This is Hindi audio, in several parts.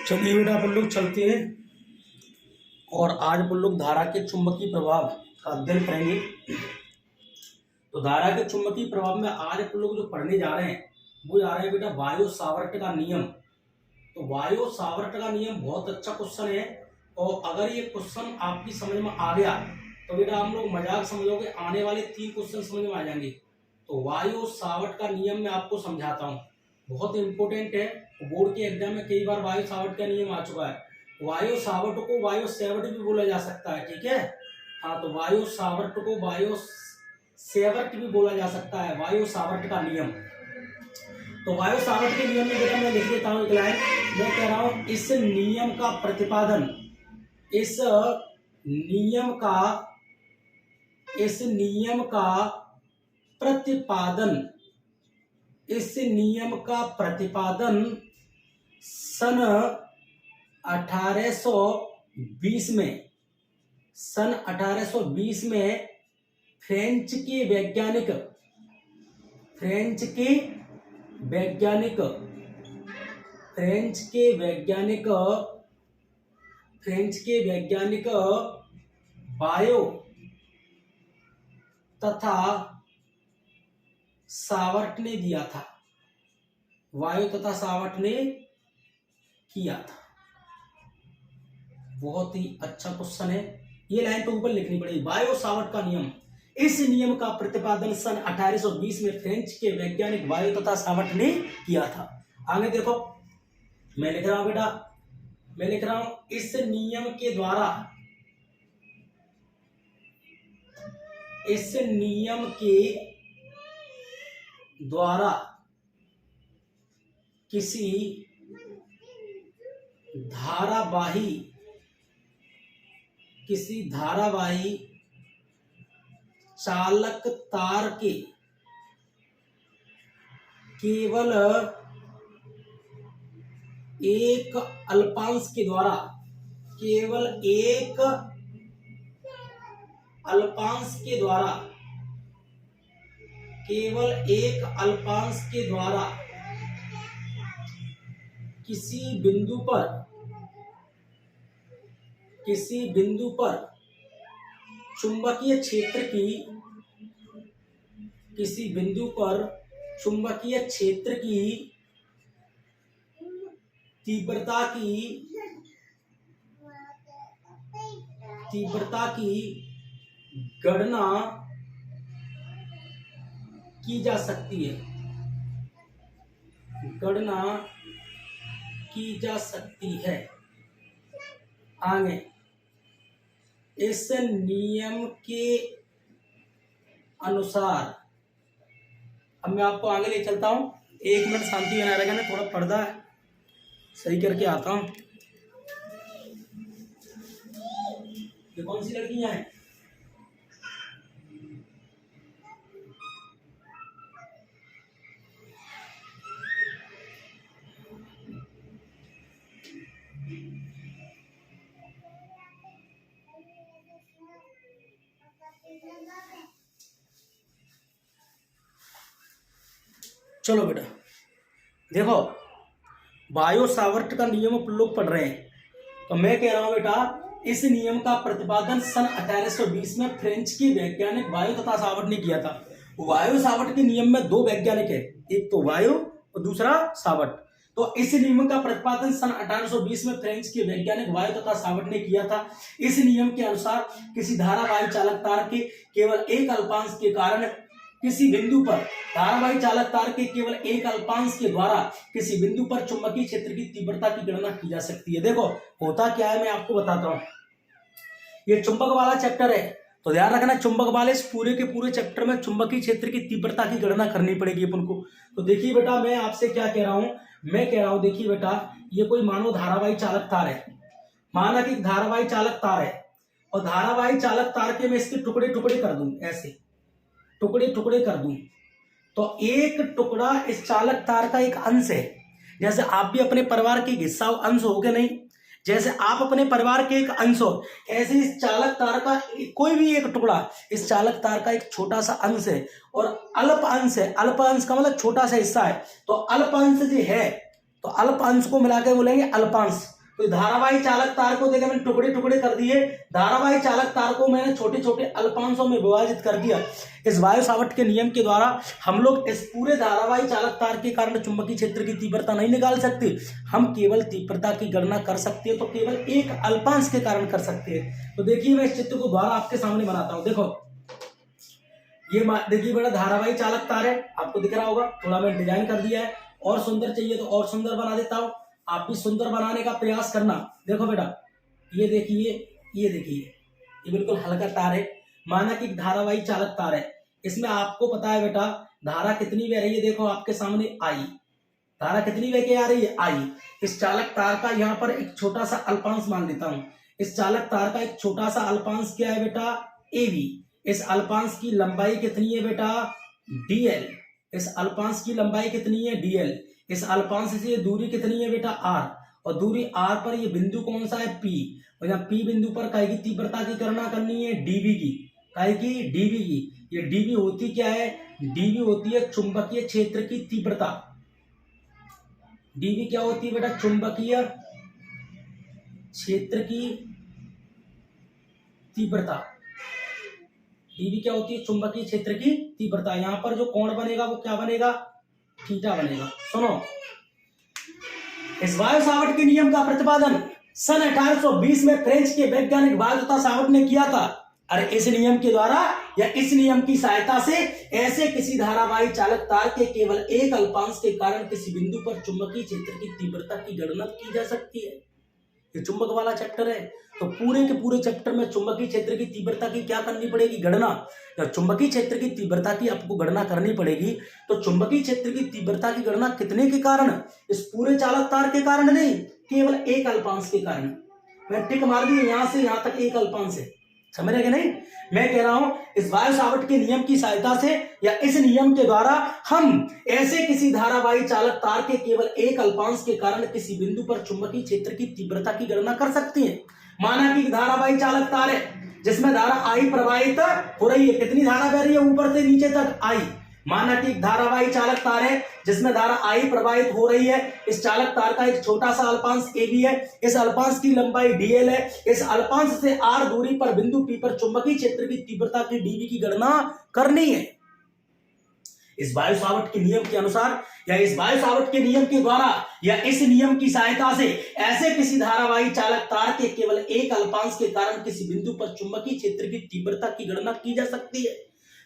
चलिए बेटा अपन लोग चलते हैं और आज अपन लोग धारा के चुंबकीय प्रभाव का अध्ययन करेंगे। तो धारा के चुंबकीय प्रभाव में आज अपन लोग जो पढ़ने जा रहे हैं वो जा रहे हैं बेटा वायो सावर्ट का नियम। तो वायो सावर्ट का नियम बहुत अच्छा क्वेश्चन है और अगर ये क्वेश्चन आपकी समझ में आ गया तो बेटा हम लोग मजाक समझोगे, आने वाले 3 क्वेश्चन समझ में आ जाएंगे। तो वायो सावर्ट का नियम मैं आपको समझाता हूँ, बहुत इंपॉर्टेंट है। बोर्ड के एग्जाम में कई बार वायो सावर्ट का नियम आ चुका है। वायो सावर्ट को वायो सेवर्ट भी बोला जा सकता है, ठीक है। हाँ, तो वायो सावर्ट को वायो सेवर्ट भी बोला जा सकता है, वायो सावर्ट का नियम। तो वायो सावर्ट के नियम में बेटा मैं लिख देता हूँ एक लाइन। मैं कह रहा हूँ इस नियम का प्रतिपादन, इस नियम का प्रतिपादन सन 1820 में फ्रेंच के वैज्ञानिक बायो तथा सावर्ट ने दिया था, वायो तथा सावर्ट ने किया था। बहुत ही अच्छा क्वेश्चन है, ये लाइन तो ऊपर लिखनी पड़ेगी। वायो सावर्ट का नियम, इस नियम का प्रतिपादन सन 1820 में फ्रेंच के वैज्ञानिक वायो तथा सावर्ट ने किया था। आगे देखो, मैं लिख रहा हूं बेटा, मैं लिख रहा हूं इस नियम के द्वारा किसी धारावाही चालक तार के केवल एक अल्पांश के द्वारा किसी बिंदु पर चुंबकीय क्षेत्र की तीव्रता की गणना की जा सकती है। आगे, इस नियम के अनुसार, अब मैं आपको आगे ले चलता हूं। 1 मिनट शांति बना रहेगा, मैं थोड़ा पर्दा सही करके आता हूं। ये कौन सी लड़कियां हैं? चलो बेटा देखो, वायो सावर्ट का नियम आप लोग पढ़ रहे हैं। तो मैं कह रहा हूं बेटा इस नियम का प्रतिपादन सन 1820 में फ्रेंच के वैज्ञानिक वायो तथा सावर्ट ने किया था। वायो सावर्ट के नियम में 2 वैज्ञानिक है, एक तो वायो और दूसरा सावर्ट। तो इस नियम का प्रतिपादन सन 1820 में फ्रेंच के वैज्ञानिक वायो तथा सावर्ट ने किया था। इस नियम के अनुसार किसी धारावाही चालक तार के केवल एक अल्पांश के कारण किसी बिंदु पर किसी बिंदु पर चुंबकीय क्षेत्र की तीव्रता की गणना की जा सकती है। देखो होता क्या है, मैं आपको बताता हूं। ये चुंबक वाला चैप्टर है, तो ध्यान रखना चुंबक वाले इस पूरे के पूरे चैप्टर में चुंबकीय क्षेत्र की तीव्रता की गणना करनी पड़ेगी अपन को। तो देखिए बेटा, मैं आपसे क्या कह रहा हूं, मैं कह रहा हूं देखिए बेटा, ये कोई मानो धारावाही चालक तार है। माना कि धारावाही चालक तार है और धारावाही चालक तार के मैं इसके टुकड़े कर दूं, ऐसे टुकड़े कर दूं। तो एक टुकड़ा इस चालक तार का एक अंश है। जैसे आप भी अपने परिवार के हिस्सा अंश हो के नहीं, जैसे आप अपने परिवार के एक अंश हो, ऐसे इस चालक तार का कोई भी एक टुकड़ा इस चालक तार का एक छोटा सा अंश है और अल्प अंश है। अल्प अंश का मतलब छोटा सा हिस्सा है। तो अल्प अंश जो है, तो अल्प अंश को मिलाकर बोलेंगे अल्पांश। तो धारावाही चालक तार को देखा मैंने टुकड़े टुकड़े कर दिए, धारावाही चालक तार को मैंने छोटे छोटे अल्पांशों में विभाजित कर दिया। इस वायु सावर्ट के नियम के द्वारा हम लोग इस पूरे धारावाही चालक तार के कारण चुंबकीय क्षेत्र की तीव्रता नहीं निकाल सकते, हम केवल तीव्रता की गणना कर सकते हैं तो केवल एक अल्पांश के कारण कर सकते हैं। तो देखिए मैं इस चित्र को दोबारा आपके सामने बनाता हूं। देखो ये देखिए बड़ा धारावाही चालक तार है, आपको दिख रहा होगा, थोड़ा मैं डिजाइन कर दिया है, और सुंदर चाहिए तो और सुंदर बना देता हूं, आप भी सुंदर बनाने का प्रयास करना। देखो बेटा ये देखिए, ये देखिए ये बिल्कुल हल्का तार है, माना कि धारावाही चालक तार है। इसमें आपको पता है बेटा धारा कितनी बह रही है, देखो आपके सामने आई, धारा कितनी बह के आ रही है, आई। इस चालक तार का यहाँ पर एक छोटा सा अल्पांश मान लेता हूं, इस चालक तार का एक छोटा सा अल्पांश क्या है बेटा, AB। इस अल्पांश की लंबाई कितनी है बेटा, DL। इस अल्पांश की लंबाई कितनी है, DL। इस अल्पांश से ये दूरी कितनी है बेटा, R। और दूरी R पर ये बिंदु कौन सा है, P। और यहाँ P बिंदु पर काय की तीव्रता की गणना करनी है, DB की, काय की, DB की। ये DB होती क्या है, DB होती है चुंबकीय क्षेत्र की तीव्रता। DB क्या होती है बेटा, चुंबकीय क्षेत्र की तीव्रता। DB क्या होती है, चुंबकीय क्षेत्र की तीव्रता। यहां पर जो कोण बनेगा वो क्या बनेगा, थीटा बनेगा। सुनो, इस वायु सावर्ट के नियम का प्रतिपादन सन 1820 में फ्रेंच के वैज्ञानिक वायु सावर्ट ने किया था। अरे इस नियम के द्वारा या इस नियम की सहायता से ऐसे किसी धारावाही चालक तार के केवल एक अल्पांश के कारण किसी बिंदु पर चुंबकीय क्षेत्र की तीव्रता की गणना की जा सकती है। ये चुंबक वाला चैप्टर है, तो पूरे के पूरे चैप्टर में चुंबकीय क्षेत्र की तीव्रता की क्या करनी पड़ेगी, गणना। तो चुंबकीय क्षेत्र की तीव्रता की आपको गणना करनी पड़ेगी। तो चुंबकीय क्षेत्र की तीव्रता की गणना कितने के कारण, इस पूरे चालक तार के कारण नहीं, केवल एक अल्पांश के कारण। मैं टिक मार दी, यहां से यहां तक एक अल्पांश है, समझ रहे कि नहीं। मैं कह रहा हूं इस वायु सावर्ट के नियम की सहायता से या इस नियम के द्वारा हम ऐसे किसी धारावाही चालक तार के केवल एक अल्पांश के कारण किसी बिंदु पर चुंबकीय क्षेत्र की तीव्रता की गणना कर सकते हैं। माना कि धारावाही चालक तार है जिसमें धारा I प्रवाहित हो रही है, कितनी धारा बह रही है, ऊपर से नीचे तक I। माना कि धारावाही चालक तार है जिसमें धारा I प्रवाहित हो रही है, इस चालक तार का एक छोटा सा अल्पांश AB है, इस अल्पांश की लंबाई DL है, इस अल्पांश से R दूरी पर बिंदु P पर चुंबकीय क्षेत्र की तीव्रता की DB की गणना करनी है। इस वायु सावर्ट के नियम के अनुसार या इस वायु सावर्ट के नियम के द्वारा या इस नियम की सहायता से ऐसे किसी धारावाही चालक तार के केवल एक अल्पांश के कारण किसी बिंदु पर चुंबकीय क्षेत्र की तीव्रता की गणना की जा सकती है।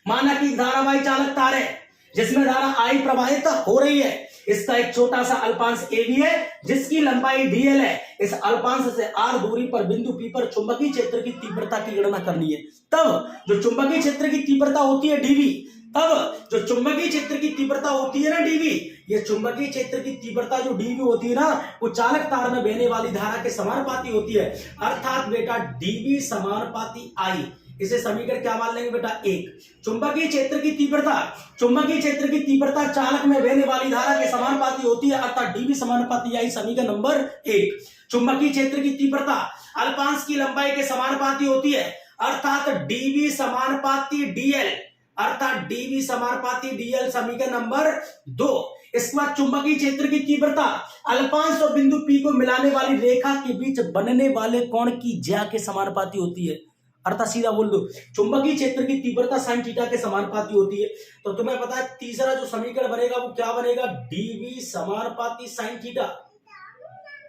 माना कि धारावाही चालक तार है जिसमें धारा I प्रवाहित हो रही है, इसका एक छोटा सा अल्पांश AB है जिसकी लंबाई DL है, इस अल्पांश से R दूरी पर बिंदु P पर चुंबकीय क्षेत्र की तीव्रता की गणना करनी है। तब जो चुंबकीय क्षेत्र की तीव्रता होती है DB, तब जो चुंबकीय क्षेत्र की तीव्रता होती है ना DB, ये चुंबकीय क्षेत्र की तीव्रता जो DB होती है ना, वो चालक तार में बहने वाली धारा के समानुपाती होती है। अर्थात बेटा DB समानुपाती I, इसे समीकरण क्या मान लेंगे बेटा, 1। चुंबकीय क्षेत्र की तीव्रता, चुंबकीय क्षेत्र की तीव्रता चालक में बहने वाली धारा के समानुपाती होती है, अर्थात DB समानुपाती I, समीकरण नंबर 1। चुंबकीय क्षेत्र की तीव्रता अल्पांश की लंबाई के समानुपाती होती है, अर्थात DB समानुपाती DL, अर्थात DB समानुपाती DL, समीकरण नंबर 2। इसके बाद चुंबकीय क्षेत्र की तीव्रता अल्पांश और बिंदु P को मिलाने वाली रेखा के बीच बनने वाले कोण की ज्या के समानुपाती होती है। अर्थात सीधा बोल दो, चुंबकीय क्षेत्र की तीव्रता sin थीटा के समानुपाती होती है। तो तुम्हें पता है तीसरा जो समीकरण बनेगा वो क्या बनेगा, DB समानुपाती sin थीटा।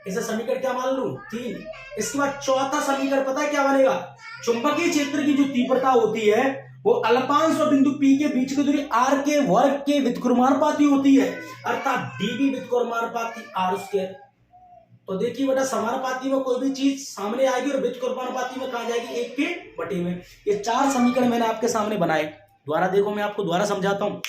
इसे समीकरण क्या मान लूं, 3। इसके बाद चौथा समीकरण पता है क्या बनेगा, चुंबकीय क्षेत्र की जो तीव्रता होती है वो अल्पांश और बिंदु P के बीच की दूरी R के वर्ग के व्युत्क्रमानुपाती होती है, अर्थात DB व्युत्क्रमानुपाती R²। तो देखिए बेटा समानुपाती में कोई भी चीज सामने आएगी और व्युत्क्रमानुपाती में कहां जाएगी, 1 के बटे में। ये 4 समीकरण मैंने आपके सामने बनाए, द्वारा देखो मैं आपको द्वारा समझाता हूं।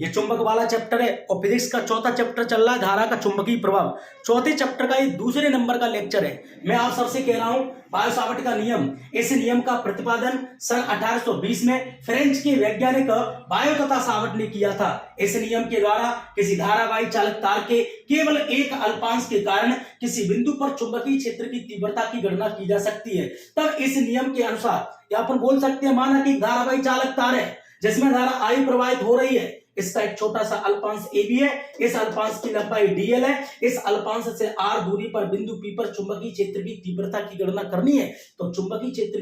ये चुंबक वाला चैप्टर है और फिजिक्स का चौथा चैप्टर चल रहा है, धारा का चुंबकीय प्रभाव। चौथे चैप्टर का ये दूसरे नंबर का लेक्चर है। मैं आप सबसे कह रहा हूं वायु सावर्ट का नियम, इस नियम का प्रतिपादन सन 1820 में फ्रेंच के वैज्ञानिक वायु तथा सावर्ट ने किया था। इस नियम के द्वारा किसी धारावाही चालक तार के केवल एक अल्पांश के कारण किसी बिंदु पर चुंबकीय क्षेत्र की तीव्रता की गणना की जा सकती है। तब इस नियम के अनुसार या अपन बोल सकते हैं, माना कि धारावाही चालक तार है जिसमें धारा I प्रवाहित हो रही है, इसका एक छोटा सा अल्पांश ए भी है, इस अल्पांश की लंबाई dl है, इस अल्पांश से r दूरी पर बिंदु P पर चुंबकीय क्षेत्र की तीव्रता की गणना करनी है। तो चुंबकीय क्षेत्र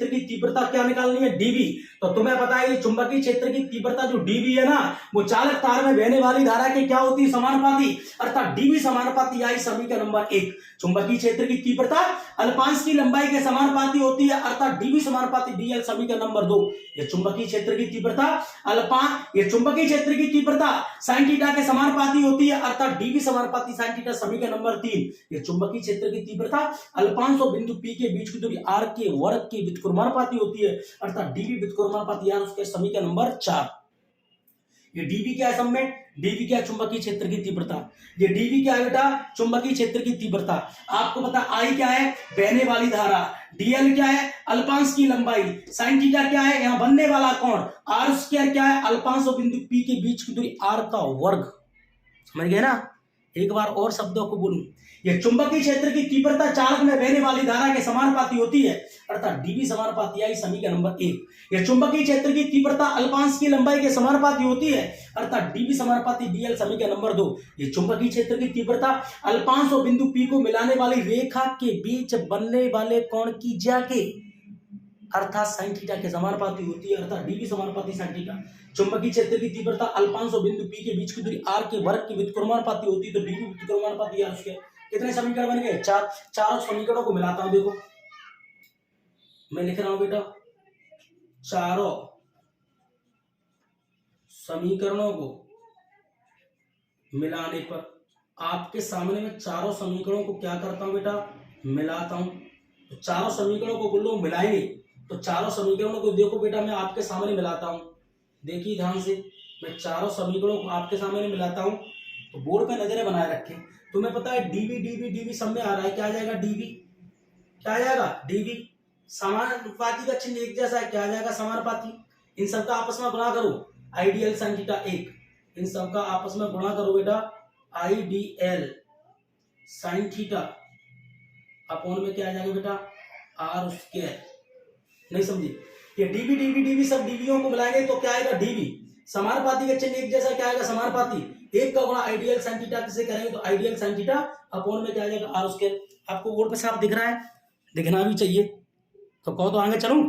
की तीव्रता क्या निकालनी है? dv। तो तुम्हें पता है ये चुंबकीय क्षेत्र की तीव्रता जो dv है ना, वो चालक तार में बहने वाली धारा के क्या होती है? समानुपाती, अर्थात dv समानुपाती आई समीकरण नंबर 1। चुंबकीय क्षेत्र की तीव्रता अल्पांश की लंबाई के समानुपाती होती है, अर्थात dv समानुपाती dl समीकरण नंबर 2। ये चुंबकीय क्षेत्र की तीव्रता sin थीटा के समानुपाती होती है, अर्थात dv समानुपाती sin थीटा समीकरण नंबर 3। ये चुंबकीय क्षेत्र की तीव्रता अल्पांश और बिंदु P के बीच की दूरी r के वर्ग के व्युत्क्रमानुपाती होती है, अर्थात dv व्युत्क्रमानुपाती r उसके समीकरण नंबर 4। ये dv क्या है? सब में dv क्या? चुंबकीय क्षेत्र की तीव्रता। ये dv क्या है बेटा? चुंबकीय क्षेत्र की तीव्रता। आपको पता I क्या है? बहने वाली धारा। dl क्या है? अल्पांश की लंबाई। sin थीटा क्या है? यहाँ बनने वाला कोण। r स्क्वायर क्या है? अल्पांश और बिंदु P के बीच की दूरी r का वर्ग। समझ गए ना? एक बार और शब्दों को बोलूं, यह चुंबकीय क्षेत्र की तीव्रता चालक में बहने वाली धारा के समानुपाती होती है, अर्थात dv समानुपाती आई समीकरण नंबर 1। यह चुंबकीय क्षेत्र की तीव्रता अल्पांश की लंबाई के समानुपाती होती है, अर्थात dv समानुपाती dl समीकरण नंबर 2। यह चुंबकीय क्षेत्र की तीव्रता अल्पांश और बिंदु P को मिलाने वाली रेखा के बीच बनने वाले कोण की जाके, अर्थात sin थीटा के समानुपाती होती है, अर्थात dv समानुपाती sin थीटा। चुंबकीय क्षेत्र की तीव्रता अल्पांश और बिंदु P के बीच की दूरी r के वर्ग की व्युत्क्रमानुपाती होती है, तो dv व्युत्क्रमानुपाती r उसके कितने समीकरण बन गए? 4। चारों समीकरणों को मिलाता हूं, देखो मैं लिख रहा हूं बेटा, चारों समीकरणों को मिलाने पर आपके सामने में चारों समीकरणों को क्या करता हूं बेटा? मिलाता हूं। तो चारों समीकरणों को बोलो मिलाएंगे, तो चारों समीकरणों को देखो बेटा मैं आपके सामने मिलाता हूं। देखिए ध्यान से, मैं चारों समीकरणों को आपके सामने मिलाता हूं। तो बोर्ड पे नजरें बनाए रखें। तुम्हें पता है dv सब में आ रहा है, क्या आ जाएगा? dv क्या आ जाएगा? dv समानुपाती का चिन्ह एक जैसा है, क्या आ जाएगा? समानुपाती। इन सबका आपस में गुणा करो, आइडियल sin थीटा 1। इन सबका आपस में गुणा करो बेटा, आइडियल sin थीटा अपॉन में क्या आ जाएगा बेटा? r square. नहीं समझी? ये dv सब dvओं को मिलाएंगे तो क्या आएगा? dv समानुपाती का चिन्ह एक जैसा, क्या आएगा? समानुपाती। एक का गुणा आइडियल sin थीटा किसे करेंगे? तो आइडियल sin थीटा अपॉन में क्या आ जाएगा? r square. आपको बोर्ड पे साफ दिख रहा है? दिखना भी चाहिए। तो कहो तो आगे चलूं?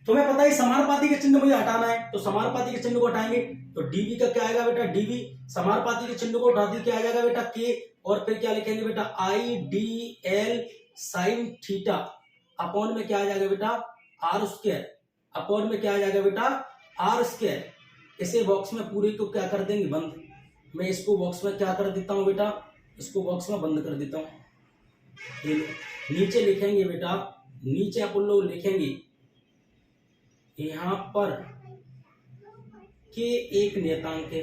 तुम्हें पता है समानुपाती के चिन्ह मुझे हटाना है, तो समानुपाती के चिन्ह को हटाएंगे तो dv का क्या आएगा बेटा? dv समानुपाती के चिन्ह को हटा दी, क्या आ जाएगा बेटा? k। और फिर क्या लिखेंगे बेटा? आइडियल sin थीटा अपॉन में क्या आ जाएगा बेटा? r square. अपॉन में क्या आ जाएगा बेटा? r square. इसे बॉक्स में पूरे को क्या कर देंगे? बंद। मैं इसको बॉक्स में क्या कर देता हूं बेटा? इसको बॉक्स में बंद कर देता हूं। नीचे लिखेंगे बेटा, नीचे अपन लोग लिखेंगे यहां पर k एक नियतांक है।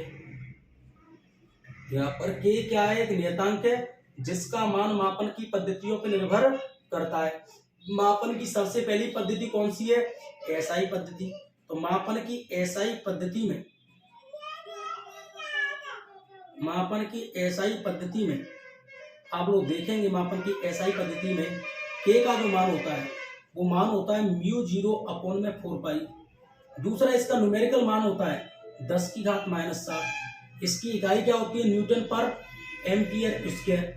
यहाँ पर k क्या है? एक नियतांक है जिसका मान मापन की पद्धतियों पर निर्भर करता है। मापन की सबसे पहली पद्धति कौन सी है? एसआई पद्धति। तो मापन की एसआई पद्धति में आप लोग देखेंगे, मापन की एसआई पद्धति में k का जो मान होता है वो मान होता है μ0 अपॉन में 4 पाई। दूसरा इसका न्यूमेरिकल मान होता है 10 की घात -7। इसकी इकाई क्या होती है? न्यूटन पर एम्पियर स्क्वायर।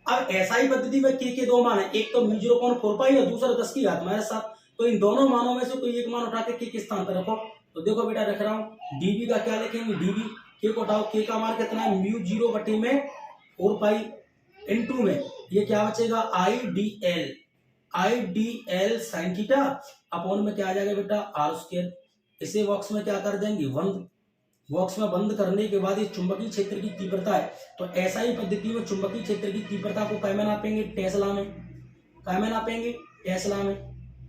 अब एसआई पद्धति में k के दो मान है, एक तो μ0 अपॉन 4 पाई और दूसरा 10 की घात -7। तो इन दोनों मानों में से कोई एक मान उठा के k के स्थान पर रखो। तो देखो बेटा रख रहा हूं, dv का क्या लिखेंगे? dv k को उठाओ, k का मान कितना है? μ0 बटे में 4 पाई इनटू में ये क्या बचेगा? आइडियल sin थीटा अपॉन में क्या आ जाएगा बेटा? r square. इसे बॉक्स में क्या कर देंगे? बंद। बॉक्स में बंद करने के बाद ये चुंबकीय क्षेत्र की तीव्रता है। तो एसआई पद्धति में चुंबकीय क्षेत्र की तीव्रता को कै में नापेंगे? टेस्ला में। कै में नापेंगे? टेस्ला में।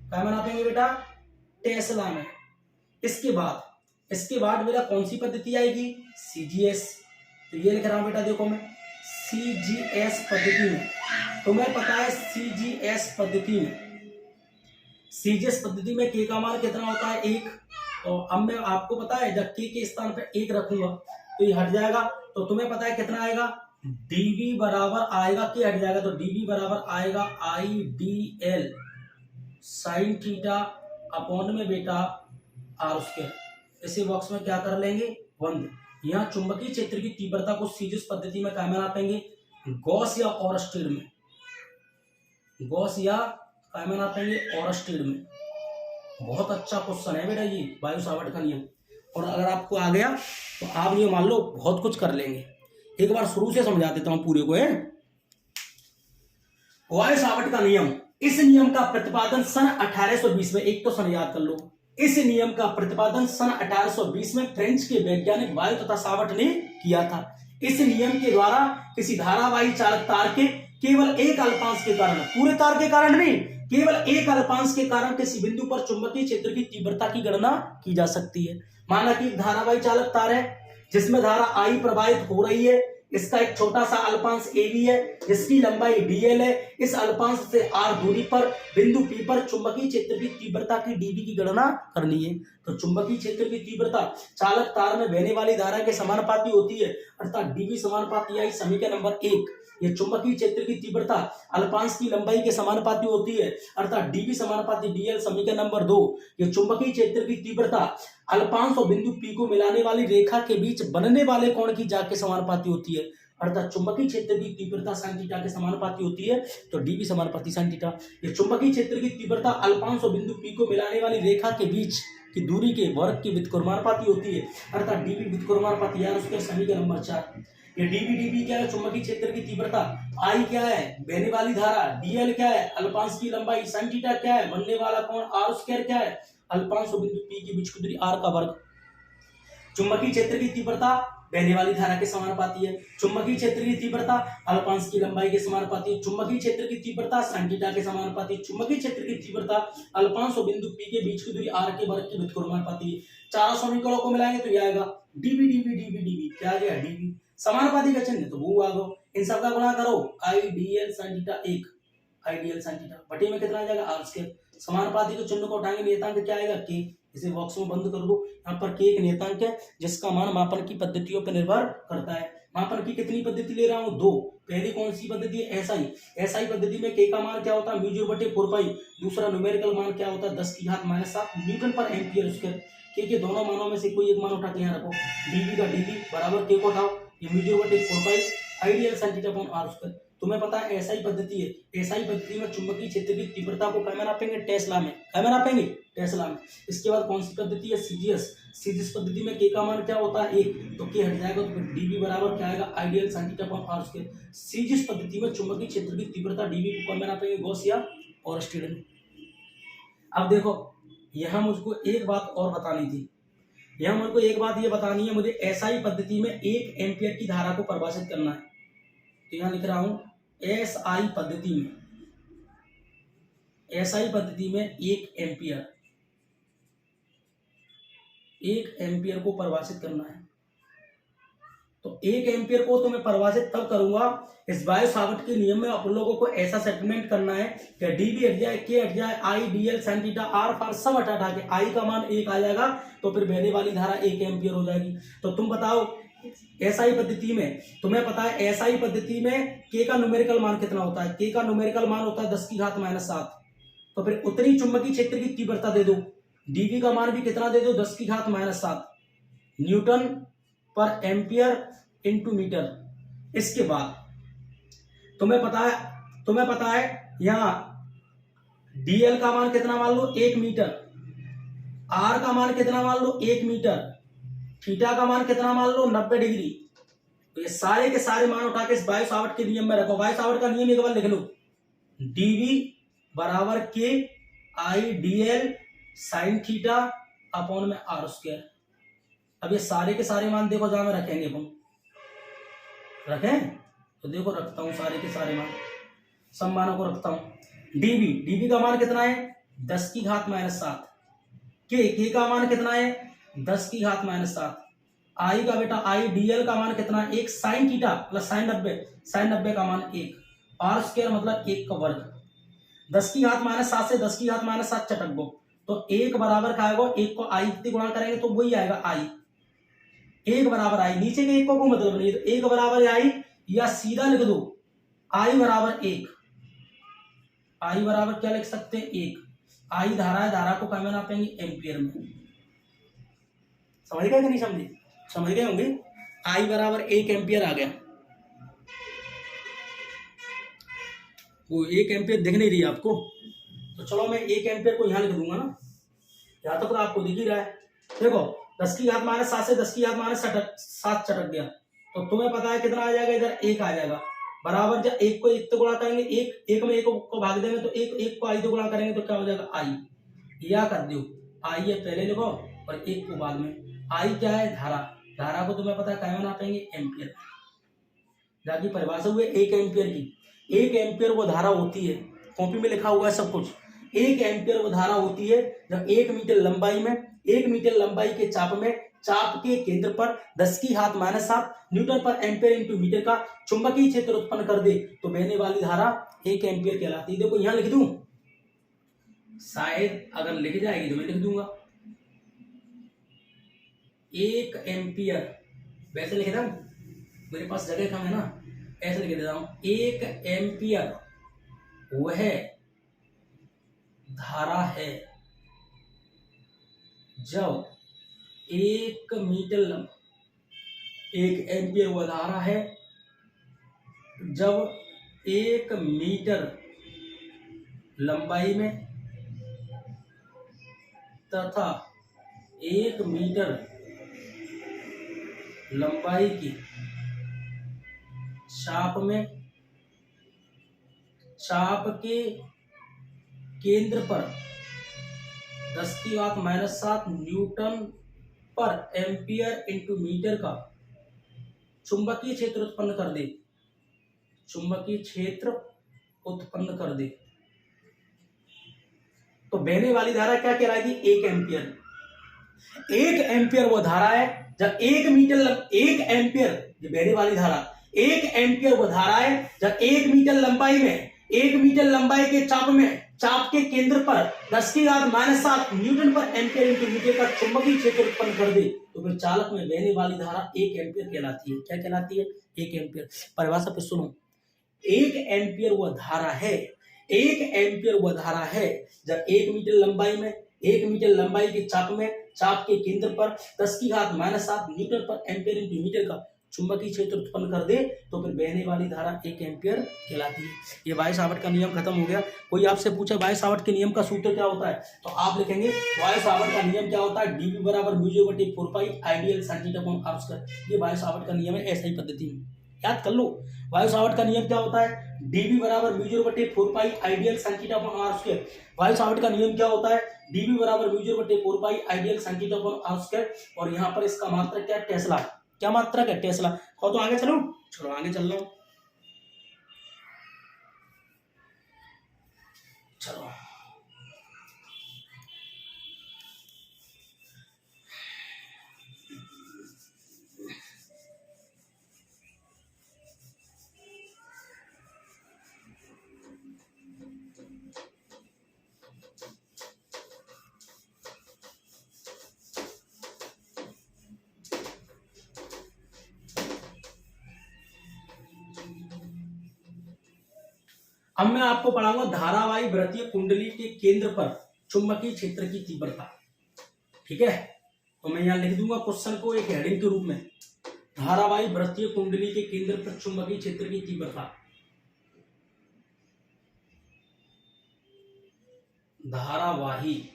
कै में नापेंगे बेटा? टेस्ला में। इसके बाद मेरा कौन सी पद्धति आएगी? सीजीएस। तो ये लिख रहा हूं बेटा, देखो मैं सीजीएस पद्धति में, तुम्हें पता है सीजीएस पद्धति में k का मान कितना होता है? 1। तो अब मैं आपको पता है जब k के स्थान पर 1 रखूंगा तो ये हट जाएगा। तो तुम्हें पता है कितना आएगा? dv बराबर आएगा, k हट जाएगा तो dv बराबर आएगा आइडियल sin थीटा अपॉन में बेटा r स्क्वायर। इसी बॉक्स में क्या कर लेंगे, बंद। यहाँ चुंबकीय क्षेत्र की तीव्रता को सीजीएस पद्धति में क्या में नापेंगे, गॉस या ओरस्टेड में, गॉस या क्या में नापेंगे, ओरस्टेड में। बहुत अच्छा क्वेश्चन है बेटा ये वायु सावर्ट का नियम, और अगर आपको आ गया तो आप ये मान लो बहुत कुछ कर लेंगे। एक बार शुरू से समझा देता हूं पूरे को है। वायु सावर्ट का नियम, इस नियम का प्रतिपादन सन 1820 में, एक तो सन याद कर लो, इस नियम का प्रतिपादन सन 1820 में फ्रेंच के वैज्ञानिक वायु तथा सावर्ट ने किया था। इस नियम के द्वारा किसी धारावाही चालक तार के केवल एक अल्पांश के कारण, पूरे तार के कारण नहीं, केवल एक अल्पांश के कारण किसी बिंदु पर चुंबकीय क्षेत्र की तीव्रता की गणना की जा सकती है। माना कि धारावाही चालक तार है जिसमें धारा आई प्रवाहित हो रही है, इसका एक छोटा सा अल्पांश AB है जिसकी लंबाई dl है। इस अल्पांश से r दूरी पर बिंदु P पर चुंबकीय क्षेत्र की तीव्रता की dV की गणना करनी है। तो चुंबकीय क्षेत्र की तीव्रता चालक तार में बहने वाली धारा के समानुपाती होती है, अर्थात dV समानुपाती I। समीकरण नंबर 1, ये चुंबकीय क्षेत्र की तीव्रता अल्पांश की लंबाई के समानुपाती होती है, अर्थात dV समानुपाती dl। समीकरण नंबर 2, ये चुंबकीय क्षेत्र की तीव्रता अल्पांश और बिंदु P को मिलाने वाली रेखा के बीच बनने वाले कोण की जाग के समानुपाती होती है, अर्थात चुंबकीय क्षेत्र की तीव्रता sin थीटा के समानुपाती होती है, तो dV समानुपाती sin थीटा। ये चुंबकीय क्षेत्र की तीव्रता अल्पांश और बिंदु P को मिलाने वाली रेखा के बीच की दूरी के वर्ग के व्युत्क्रमानुपाती होती है, अर्थात dV व्युत्क्रमानुपाती यार उसके। समीकरण नंबर 4, ये dV क्या है, चुंबकीय क्षेत्र की तीव्रता, I क्या है, बहने वाली धारा, dl क्या है, अल्पांश की लंबाई, sin थीटा क्या है, बनने वाला कोण, r स्क्वायर क्या है, अल्पांश और बिंदु P के बीच की दूरी r का वर्ग। चुंबकीय क्षेत्र की तीव्रता बहने वाली धारा के समानुपाती है, चुंबकीय क्षेत्र की तीव्रता अल्पांश की लंबाई के समानुपाती है, चुंबकीय क्षेत्र की तीव्रता sin थीटा के समानुपाती है, चुंबकीय क्षेत्र की तीव्रता अल्पांश और बिंदु P के बीच की दूरी r के वर्ग के व्युत्क्रमानुपाती है। चारों समीकरणों को मिलाएंगे तो ये आएगा dV क्या आ गया, dV समानुपाती का चिन्ह तो वो आ गो, इन सबका गुणा करो, IDL sin theta 1, IDL sin theta बटे में कितना आ जाएगा, r स्क्वायर। समानुपाती के चिन्ह को उठाएंगे, नियतांक क्या आएगा, k। इसे बॉक्स में बंद कर दो। यहाँ पर k एक नियतांक है जिसका मान मापन की पद्धतियों पर निर्भर करता है। मापन की कितनी पद्धति ले रहा हूँ, 2। पहली कौन सी पद्धति है, SI पद्धति में k का मान क्या होता है, म्यू 0/4 पाई। दूसरा न्यूमेरिकल मान क्या होता है, 10⁻⁷ न्यूटन पर एम्पियर स्क्वायर। k के दोनों मानों में से कोई एक मान उठा के यहाँ रखो, dV का dV बराबर k को उठाओ, ये mu 0/4 pi ideal sin theta upon r square. तुम्हें पता है SI पद्धति है, SI पद्धति में चुंबकीय क्षेत्र की तीव्रता को क्या में नापेंगे, टेस्ला में, क्या में नापेंगे, टेस्ला में। इसके बाद कौन सी पद्धति है, सीजीएस पद्धति में k का मान क्या होता है, 1, तो k हट जाएगा, तो फिर dV बराबर क्या आएगा, ideal sin theta upon r square. CGS पद्धति में चुंबकीय क्षेत्र की तीव्रता dV को क्या में नापेंगे, गॉस या ओरस्टेड में। अब देखो यहाँ मुझको एक बात और बतानी थी, यहाँ मुझको एक बात ये बतानी है, मुझे SI पद्धति में 1 एम्पियर की धारा को परिभाषित करना है। तो यहाँ लिख रहा हूं SI पद्धति में 1 एम्पियर को परिभाषित करना है। तो 1 एम्पियर को तो मैं परिभाषित तब करूंगा, इस वायु सावर्ट के नियम में अपन लोगों को ऐसा सेटलमेंट करना है कि dV हट जाए, k हट जाए, IDL sin थीटा r फार सब हटा के I का मान 1 आ जाएगा, तो फिर बहने वाली धारा 1 एम्पियर हो जाएगी। तो तुम बताओ SI पद्धति में, तुम्हें पता है SI पद्धति में k का न्यूमेरिकल मान कितना होता है, k का न्यूमेरिकल मान होता है 10⁻⁷। तो फिर उतनी चुंबकीय क्षेत्र की तीव्रता दे दो, dV का मान भी कितना दे दो, 10⁻⁷ न्यूटन पर एम्पियर इंटू मीटर। इसके बाद तुम्हें पता है यहाँ dl का मान कितना मान लो, 1 मीटर, r का मान कितना मान लो, 1 मीटर, थीटा का मान कितना मान लो, 90 डिग्री। तो ये सारे के सारे मान उठा के इस वायु सावर्ट के नियम में रखो। वायु सावर्ट का नियम एक बार लिख लो, dV बराबर k IDL sin theta upon में r स्क्वायर। अब ये सारे के सारे मान देखो जहां में रखेंगे, हम रखें तो देखो रखता हूं सारे के सारे मान, सब मानों को रखता हूं। dV का मान कितना है, 10⁻⁷। k का मान कितना है, 10⁻⁷। I का बेटा IDL का मान कितना है, 1 sin थीटा प्लस sin 90 का मान 1, r स्क्वायर मतलब 1 का वर्ग। 10⁻⁷ से 10⁻⁷ चटक गो, तो 1 बराबर क्या आएगा, 1 को I से गुणा करेंगे तो वही आएगा I, 1 बराबर I, नीचे के 1 को कोई मतलब नहीं, तो 1 बराबर I, या सीधा लिख दो I बराबर 1। I बराबर क्या लिख सकते हैं, 1। I धारा है, धारा को क्या में नापेंगे, एम्पियर में। समझ गए कि नहीं समझे? समझ गए होंगे। I बराबर 1 एम्पियर आ गया। वो 1 एम्पियर दिख नहीं रही आपको, तो चलो मैं 1 एम्पियर को यहाँ लिख दूंगा ना, यहाँ तो आपको दिख ही रहा है। देखो 10 की घात माइनस 7 से 10 की घात माइनस 7 चटक गया, तो तुम्हें पता है कितना आ जाएगा, इधर 1 आ जाएगा। बराबर जब 1 को 1 से गुणा करेंगे, 1 में 1 को भाग देंगे तो 1 को I से गुणा करेंगे तो क्या हो जाएगा, I। या कर दो, I है पहले लिखो और 1 को बाद में। I क्या है, धारा। धारा को तुम्हें पता है क्या बना पाएंगे, एम्पियर। जाकी परिभाषा हुई 1 एम्पियर की। 1 एम्पियर वो धारा होती है, कॉपी में लिखा हुआ है सब कुछ। 1 एम्पियर वो धारा होती है जब 1 मीटर लंबाई में, 1 मीटर लंबाई के चाप में, चाप के केंद्र पर 10 की घात माइनस 7 न्यूटन पर एम्पियर इंटू मीटर का चुंबकीय क्षेत्र उत्पन्न कर दे तो बहने वाली धारा 1 एम्पियर कहलाती है। देखो यहां लिख दूं, शायद अगर लिख जाएगी तो मैं लिख दूंगा 1 एम्पियर, वैसे लिख रहा हूं, मेरे पास जगह कम है ना, ऐसे लिख देता हूं 1 एम्पियर वह धारा है जब 1 मीटर 1 एम्पियर वह धारा है जब 1 मीटर लंबाई में तथा 1 मीटर लंबाई की चाप में, चाप के केंद्र पर 10 की घात माइनस 7 न्यूटन पर एम्पियर इंटू मीटर का चुंबकीय क्षेत्र उत्पन्न कर दे, चुंबकीय क्षेत्र उत्पन्न कर दे तो बहने वाली धारा क्या कहलाएगी, 1 एम्पियर। 1 एम्पियर वो धारा है जब 1 एम्पियर, जो बहने वाली धारा 1 एम्पियर वो धारा है जब 1 मीटर लंबाई में, 1 मीटर लंबाई के चाप में, चाप के केंद्र पर 10 की घात माइनस 7 न्यूटन पर एम्पियर इंटू मीटर का चुंबकीय क्षेत्र उत्पन्न कर दे तो फिर चालक में बहने वाली धारा 1 एम्पियर कहलाती है। क्या कहलाती है, 1 एम्पियर। परिभाषा पे सुनो, 1 एम्पियर वह धारा है, 1 एम्पियर वह धारा है जब 1 मीटर लंबाई में, 1 मीटर लंबाई के चाप में, चाप के केंद्र पर 10 की घात माइनस 7 न्यूटन पर एम्पियर इंटू मीटर का चुंबकीय क्षेत्र उत्पन्न कर दे तो फिर बहने वाली धारा 1 एम्पियर कहलाती है। ये वाई सावर्ट का नियम खत्म हो गया। कोई आपसे पूछे वाई सावर्ट के नियम का सूत्र क्या होता है तो आप लिखेंगे वाई सावर्ट का नियम क्या होता है, dV बराबर μ/4 pi ideal centimetre upon r square. ये वाई सावर्ट का नियम है, ऐसा ही पद्धति में याद कर लो। वाई सावर्ट का नियम क्या होता है, dV बराबर μ/4 pi ideal centimetre upon r square. वाई सावर्ट का नियम क्या होता है, dV बराबर μ/4 pi ideal centimetre upon r square. और यहाँ पर इसका मात्रक क्या है, टेस्ला। क्या मात्रक है, टेस्ला। और तो आगे चलो, चलो आगे चल रहा हूं, चलो अब मैं आपको पढ़ाऊंगा धारावाही वृत्तीय कुंडली के केंद्र पर चुंबकीय क्षेत्र की तीव्रता। ठीक है, तो मैं यहां लिख दूंगा क्वेश्चन को एक हेडिंग के रूप में, धारावाही वृत्तीय कुंडली के केंद्र पर चुंबकीय क्षेत्र की तीव्रता। धारावाही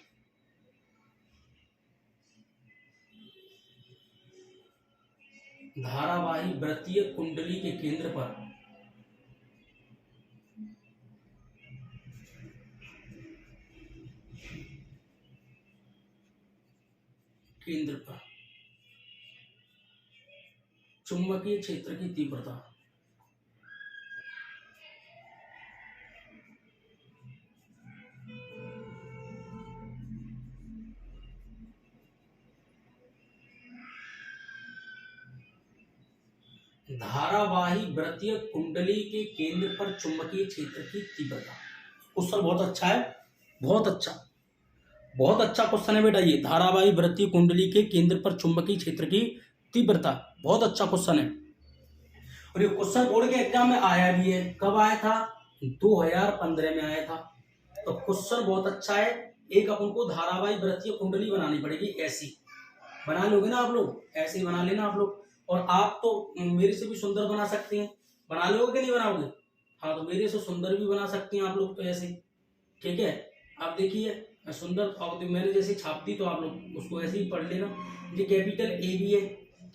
वृत्तीय कुंडली के केंद्र पर चुंबकीय क्षेत्र की तीव्रता। धारावाही वृत्तीय कुंडली के केंद्र पर चुंबकीय क्षेत्र की तीव्रता। क्वेश्चन बहुत अच्छा है, बहुत अच्छा क्वेश्चन है बेटा ये। धारावाही वृत्तीय कुंडली के केंद्र पर चुंबकीय क्षेत्र की तीव्रता, बहुत अच्छा क्वेश्चन है। और ये क्वेश्चन बोर्ड के एग्जाम में आया भी है। कब आया था, 2015 में आया था। तो क्वेश्चन बहुत अच्छा है। एक अपन को धारावाही वृत्तीय कुंडली बनानी पड़ेगी ऐसी, बना लोगे ना आप लोग, ऐसे ही बना लेना आप लोग। और आप तो मेरे से भी सुंदर बना सकते हैं, बना लोगे कि नहीं बनाओगे? हाँ, तो मेरे से सुंदर भी बना सकती हैं आप लोग तो ऐसे, ठीक है। आप देखिए सुंदर, और तो मैंने जैसे छाप दी तो आप लोग उसको ऐसे ही पढ़ लेना। ये कैपिटल ए बी है,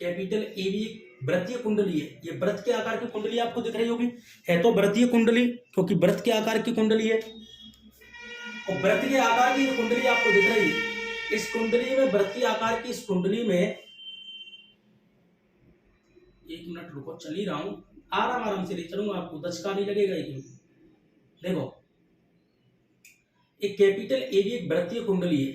कैपिटल ए बी वृत्तीय कुंडली है। ये वृत्त के आकार की कुंडली आपको दिख रही होगी, है तो वृत्तीय कुंडली, क्योंकि वृत्त के आकार की कुंडली है। और वृत्त के आकार की कुंडली आपको दिख रही है, इस कुंडली में, वृत्तीय आकार की इस कुंडली में, एक मिनट रुको, चल ही रहा हूं, आराम आराम से ले चलूंगा, आपको दचका नहीं लगेगा। एक मिनट देखो, एक कैपिटल ए भी एक वृत्तीय कुंडली है,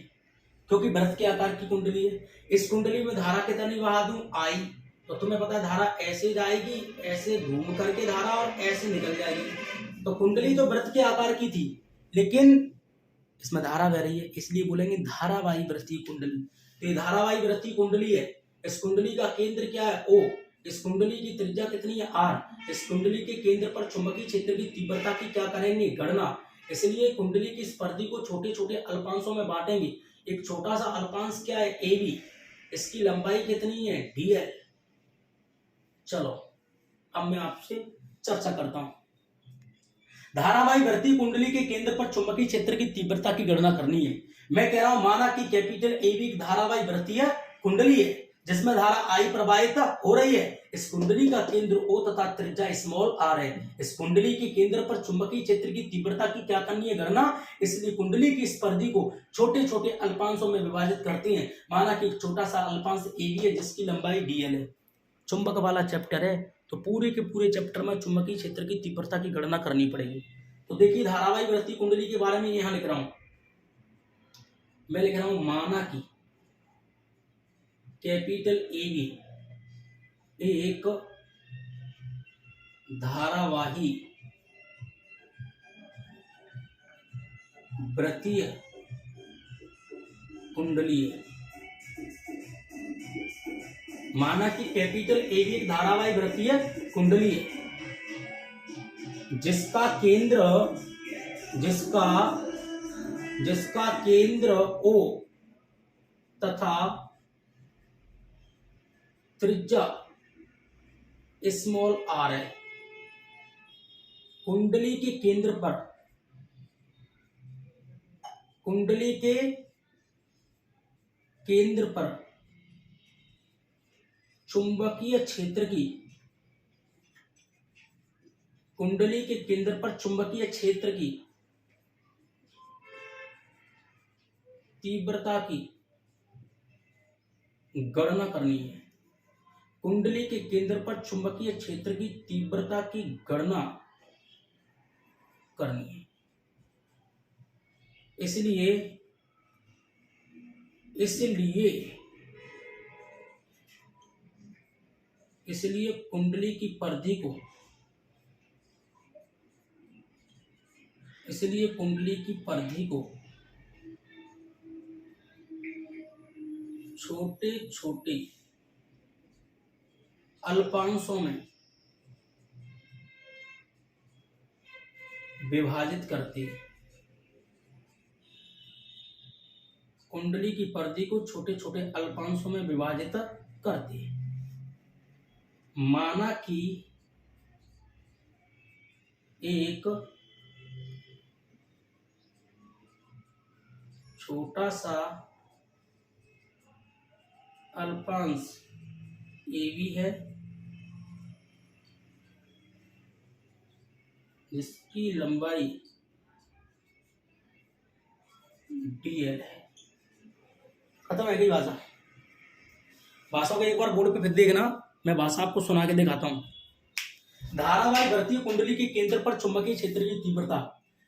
क्योंकि वृत्त के आकार की कुंडली है। इस कुंडली में धारा कितनी बहा दूं, आई, तो तुम्हें पता है धारा ऐसे जाएगी, ऐसे घूम करके धारा और ऐसे निकल जाएगी। तो कुंडली तो वृत्त के आकार की थी, लेकिन इसमें धारा बह रही है, इसलिए बोलेंगे धारावाही वृत्तीय कुंडली। तो ये धारावाही वृत्तीय कुंडली है। इस कुंडली का केंद्र क्या है, ओ। इस कुंडली की त्रिज्या कितनी है, आर। इस कुंडली के केंद्र पर चुंबकीय क्षेत्र की तीव्रता की क्या करेंगे, गणना। इसलिए कुंडली की इस परिधि को छोटे छोटे अल्पांशों में बांटेंगे। एक छोटा सा अल्पांश क्या है, ए बी, इसकी लंबाई कितनी है, डीएल। चलो अब मैं आपसे चर्चा करता हूं। धारावाही वृत्तीय कुंडली के केंद्र पर चुंबकीय क्षेत्र की तीव्रता की गणना करनी है। मैं कह रहा हूं, माना कि कैपिटल ए बी धारावाही वृत्तीय कुंडली है, जिसमें धारा आई प्रवाहित हो रही है। इस कुंडली का केंद्र ओ तथा त्रिज्या स्मॉल आर है। इस कुंडली के केंद्र पर चुंबकीय क्षेत्र की तीव्रता की क्या करनी है, गणना। इसलिए कुंडली की इस परिधि को छोटे छोटे अल्पांशों में विभाजित करते हैं। माना कि एक छोटा सा अल्पांश ए बी है, जिसकी लंबाई डीएल है। चुंबक वाला चैप्टर है, तो पूरे के पूरे चैप्टर में चुंबकीय क्षेत्र की तीव्रता की गणना करनी पड़ेगी। तो देखिए, धारावाही वृत्तीय कुंडली के बारे में यहां लिख रहा हूं, मैं लिख रहा हूं, माना कि कैपिटल ए बी एक धारावाही वृत्तीय कुंडली है। माना कि कैपिटल ए भी एक धारावाही वृत्तीय कुंडली है, जिसका केंद्र ओ तथा त्रिज्या स्मॉल आर है। कुंडली के केंद्र पर, कुंडली के केंद्र पर चुंबकीय क्षेत्र की, कुंडली के केंद्र पर चुंबकीय क्षेत्र की तीव्रता की गणना करनी है। कुंडली के केंद्र पर चुंबकीय क्षेत्र की तीव्रता की गणना करनी है। इसलिए कुंडली की परिधि को छोटे छोटे अल्पांशों में विभाजित करते हैं। कुंडली की परिधि को छोटे छोटे अल्पांशों में विभाजित करते हैं। माना कि एक छोटा सा अल्पांश ए बी है, जिसकी लंबाई डीएल है। खत्म है गई भाषा। भाषा को एक बार बोर्ड पे फिर देखना, मैं भाषा आपको सुना के दिखाता हूं। धारावाही वृत्तीय कुंडली के केंद्र पर चुंबकीय क्षेत्र की तीव्रता।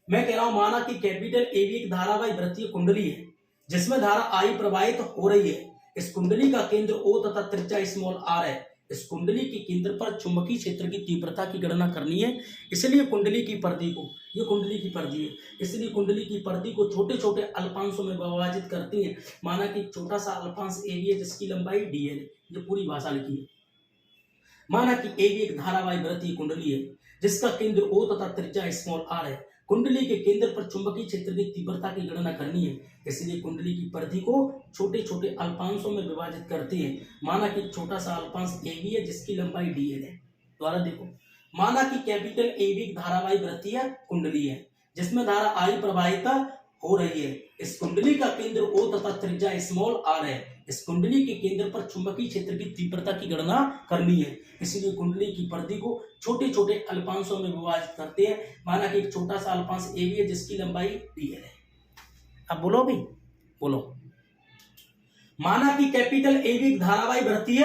मैं कह रहा हूं, माना कि कैपिटल ए बी एक धारावाही वृत्तीय कुंडली है, जिसमें धारा आई प्रवाहित हो रही है। इस कुंडली का केंद्र ओ तथा त्रिज्या स्मॉल आर है। इस कुंडली के केंद्र पर चुंबकीय क्षेत्र की तीव्रता की गणना करनी है। इसलिए कुंडली की परिधि को, ये कुंडली की परिधि है, इसलिए कुंडली की परिधि को छोटे छोटे अल्पांशों में विभाजित करती है। माना कि छोटा सा अल्पांश ए बी है, जिसकी लंबाई डीएल है। ये पूरी भाषा लिखी है। माना कि ए बी एक धारावाही वृत्तीय कुंडली है, जिसका केंद्र ओ तथा त्रिज्या स्मॉल आर है। कुंडली के केंद्र पर चुंबकीय क्षेत्र की तीव्रता की गणना करनी है, इसलिए कुंडली की परिधि को छोटे छोटे अल्पांशों में विभाजित करते हैं। माना कि छोटा सा अल्पांश AB है जिसकी लंबाई DL है। द्वारा देखो, माना कि कैपिटल AB एक धारावाही वृत्तीय कुंडली है जिसमें धारा I प्रवाहित हो रही है। इस कुंडली का केंद्र O तथा त्रिज्या स्मॉल r है। इस कुंडली के केंद्र पर चुंबकीय क्षेत्र की तीव्रता की गणना करनी है, इसलिए कुंडली की परिधि को छोटे छोटे अल्पांशों में विभाजित करते हैं। माना कि एक छोटा सा अल्पांश AB है जिसकी लंबाई DL है। अब बोलो भी, बोलो। माना कि कैपिटल AB एक धारावाही वृत्तीय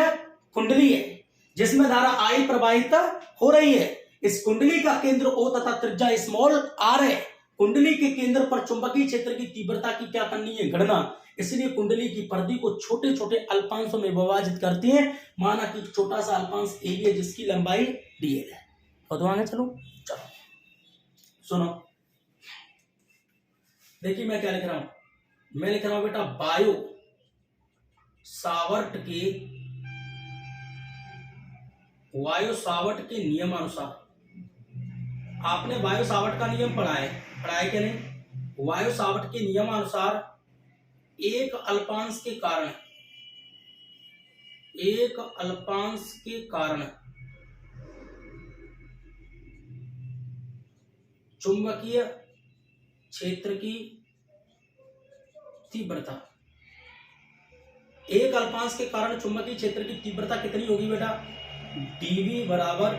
कुंडली है जिसमें धारा I प्रवाहित हो रही है। इस कुंडली का केंद्र O तथा त्रिज्या स्मॉल r है। कुंडली के केंद्र पर चुंबकीय क्षेत्र की तीव्रता की क्या करनी है, गणना, इसलिए कुंडली की परिधि को छोटे छोटे अल्पांशों में विभाजित करते हैं। माना कि छोटा सा अल्पांश AB है जिसकी लंबाई DL है। तो आगे चलो सुनो, देखिए मैं क्या लिख रहा हूं। मैं लिख रहा हूं बेटा बायो सावर्ट के नियमानुसार। आपने बायो सावर्ट का नियम पढ़ा है क्या नहीं? बायो सावर्ट के नियमानुसार एक अल्पांश के कारण चुंबकीय क्षेत्र की तीव्रता, एक अल्पांश के कारण चुंबकीय क्षेत्र की तीव्रता कितनी होगी बेटा? dV बराबर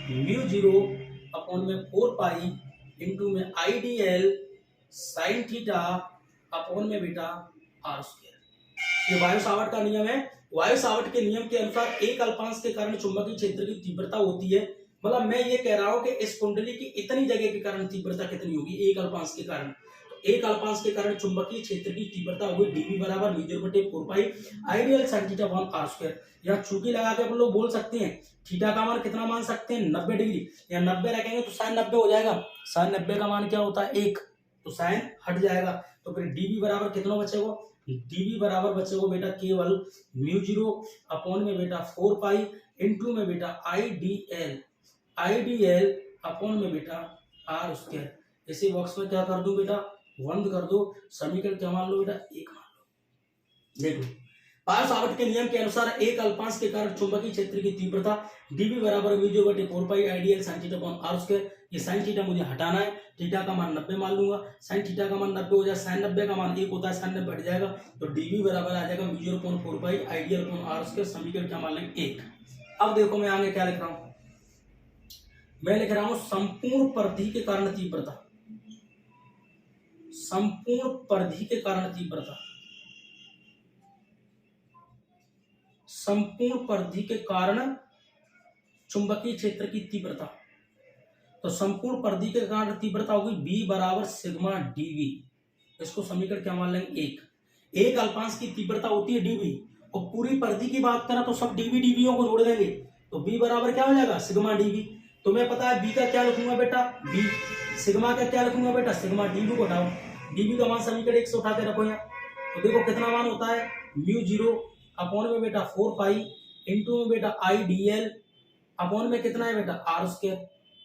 μ0 अपॉन में 4 पाई इंटू में IDL साइन थीटा अपॉन में बेटा r स्क्वायर। ये वायु सावर्ट का नियम है। वायु सावर्ट के नियम के अनुसार एक अल्पांश के कारण चुंबकीय क्षेत्र की तीव्रता होती है। मतलब मैं ये कह रहा हूं कि इस कुंडली की इतनी जगह के कारण तीव्रता कितनी होगी, एक अल्पांश के कारण। तो एक अल्पांश के कारण चुंबकीय क्षेत्र की तीव्रता होगी dV बराबर μ0/4 पाई IDL sin theta upon r square. यहाँ चूकी लगा के अपन लोग बोल सकते हैं थीटा का मान कितना मान सकते हैं, 90 डिग्री। या 90 रखेंगे तो साइन 90 हो जाएगा। साइन 90 का मान क्या होता है, 1, तो साइन हट जाएगा। तो फिर dV बराबर कितना बचेगा? dV बराबर बचेगा बेटा केवल μ0 अपॉन में बेटा 4 पाई इंटू में बेटा IDL अपॉन में बेटा r स्क्वायर। इसी बॉक्स में क्या कर दूं बेटा, बंद कर दो। समीकरण क्या मान लो बेटा, 1 मान लो। देखो बायो सावर्ट के नियम के अनुसार एक अल्पांश के कारण चुंबकीय क्षेत्र की तीव्रता dV बराबर μ0/4 पाई IDL sin theta upon r square. ये sin थीटा मुझे हटाना है, थीटा का मान 90 मान लूंगा। sin थीटा का मान 90 हो जाए, sin 90 का मान 1 होता है, sin 90 हट जाएगा। तो dV बराबर आ जाएगा μ0/4 पाई IDL अपॉन r स्क्वायर। समीकरण क्या मान लेंगे, 1। अब देखो मैं आगे क्या लिख रहा हूं। मैं लिख रहा हूं संपूर्ण परिधि के कारण तीव्रता, संपूर्ण परिधि के कारण तीव्रता, संपूर्ण परिधि के कारण चुंबकीय क्षेत्र की तीव्रता। तो संपूर्ण परिधि के कारण तीव्रता होगी B बराबर सिग्मा dV। इसको समीकरण क्या मान लेंगे, 1। एक अल्पांश की तीव्रता होती है dV और पूरी परिधि की बात करें तो सब dV dVओं को जोड़ देंगे तो B बराबर क्या हो जाएगा, सिग्मा dV। तुम्हें पता है B का क्या लिखूंगा बेटा, B। सिग्मा का क्या लिखूंगा बेटा, सिग्मा dV को हटाओ। dV का मान समीकरण 1 से उठा के रखो यहाँ। तो देखो कितना मान होता है, μ0 अपॉन में बेटा 4 पाई इंटू में बेटा IDL अपॉन में कितना है बेटा r स्क्वायर।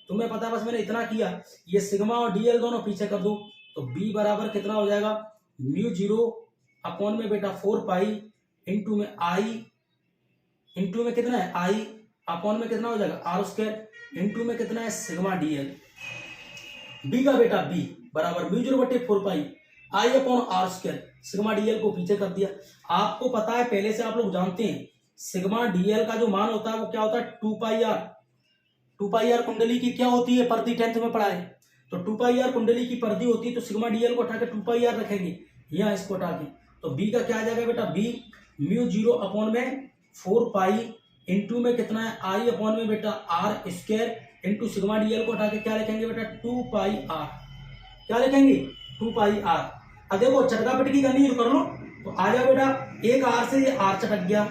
तुम्हें पता है, बस मैंने इतना किया। ये सिग्मा और DL दोनों पीछे कर दो तो B बराबर कितना हो जाएगा, μ0 अपॉन में बेटा 4 पाई इंटू में I इंटू में कितना है I अपॉन में कितना हो जाएगा r स्क्वायर इंटू में कितना है सिग्मा DL। B का बेटा B बराबर μ0/4 पाई I upon r square. Sigma DL को पीछे कर दिया। आपको पता है, पहले से आप लोग जानते हैं सिग्मा DL का जो मान होता है वो क्या होता है, 2 पाई r कुंडली की क्या होती है, परिधि 10th में पढ़ा है। तो 2 पाई r कुंडली की परिधि होती है तो सिग्मा DL को उठा के 2 पाई r रखेंगे यहाँ, इसको उठा के। तो B का क्या आ जाएगा बेटा, B μ0 अपॉन में 4 पाई इंटू में कितना है I अपॉन में बेटा r square into sigma DL को उठा के क्या लिखेंगे बेटा, 2 पाई r। क्या लिखेंगे, 2 पाई r। अब देखो चटका पिटकी करनी कर लो तो आ जाओ बेटा, एक r से ये r चटक गया,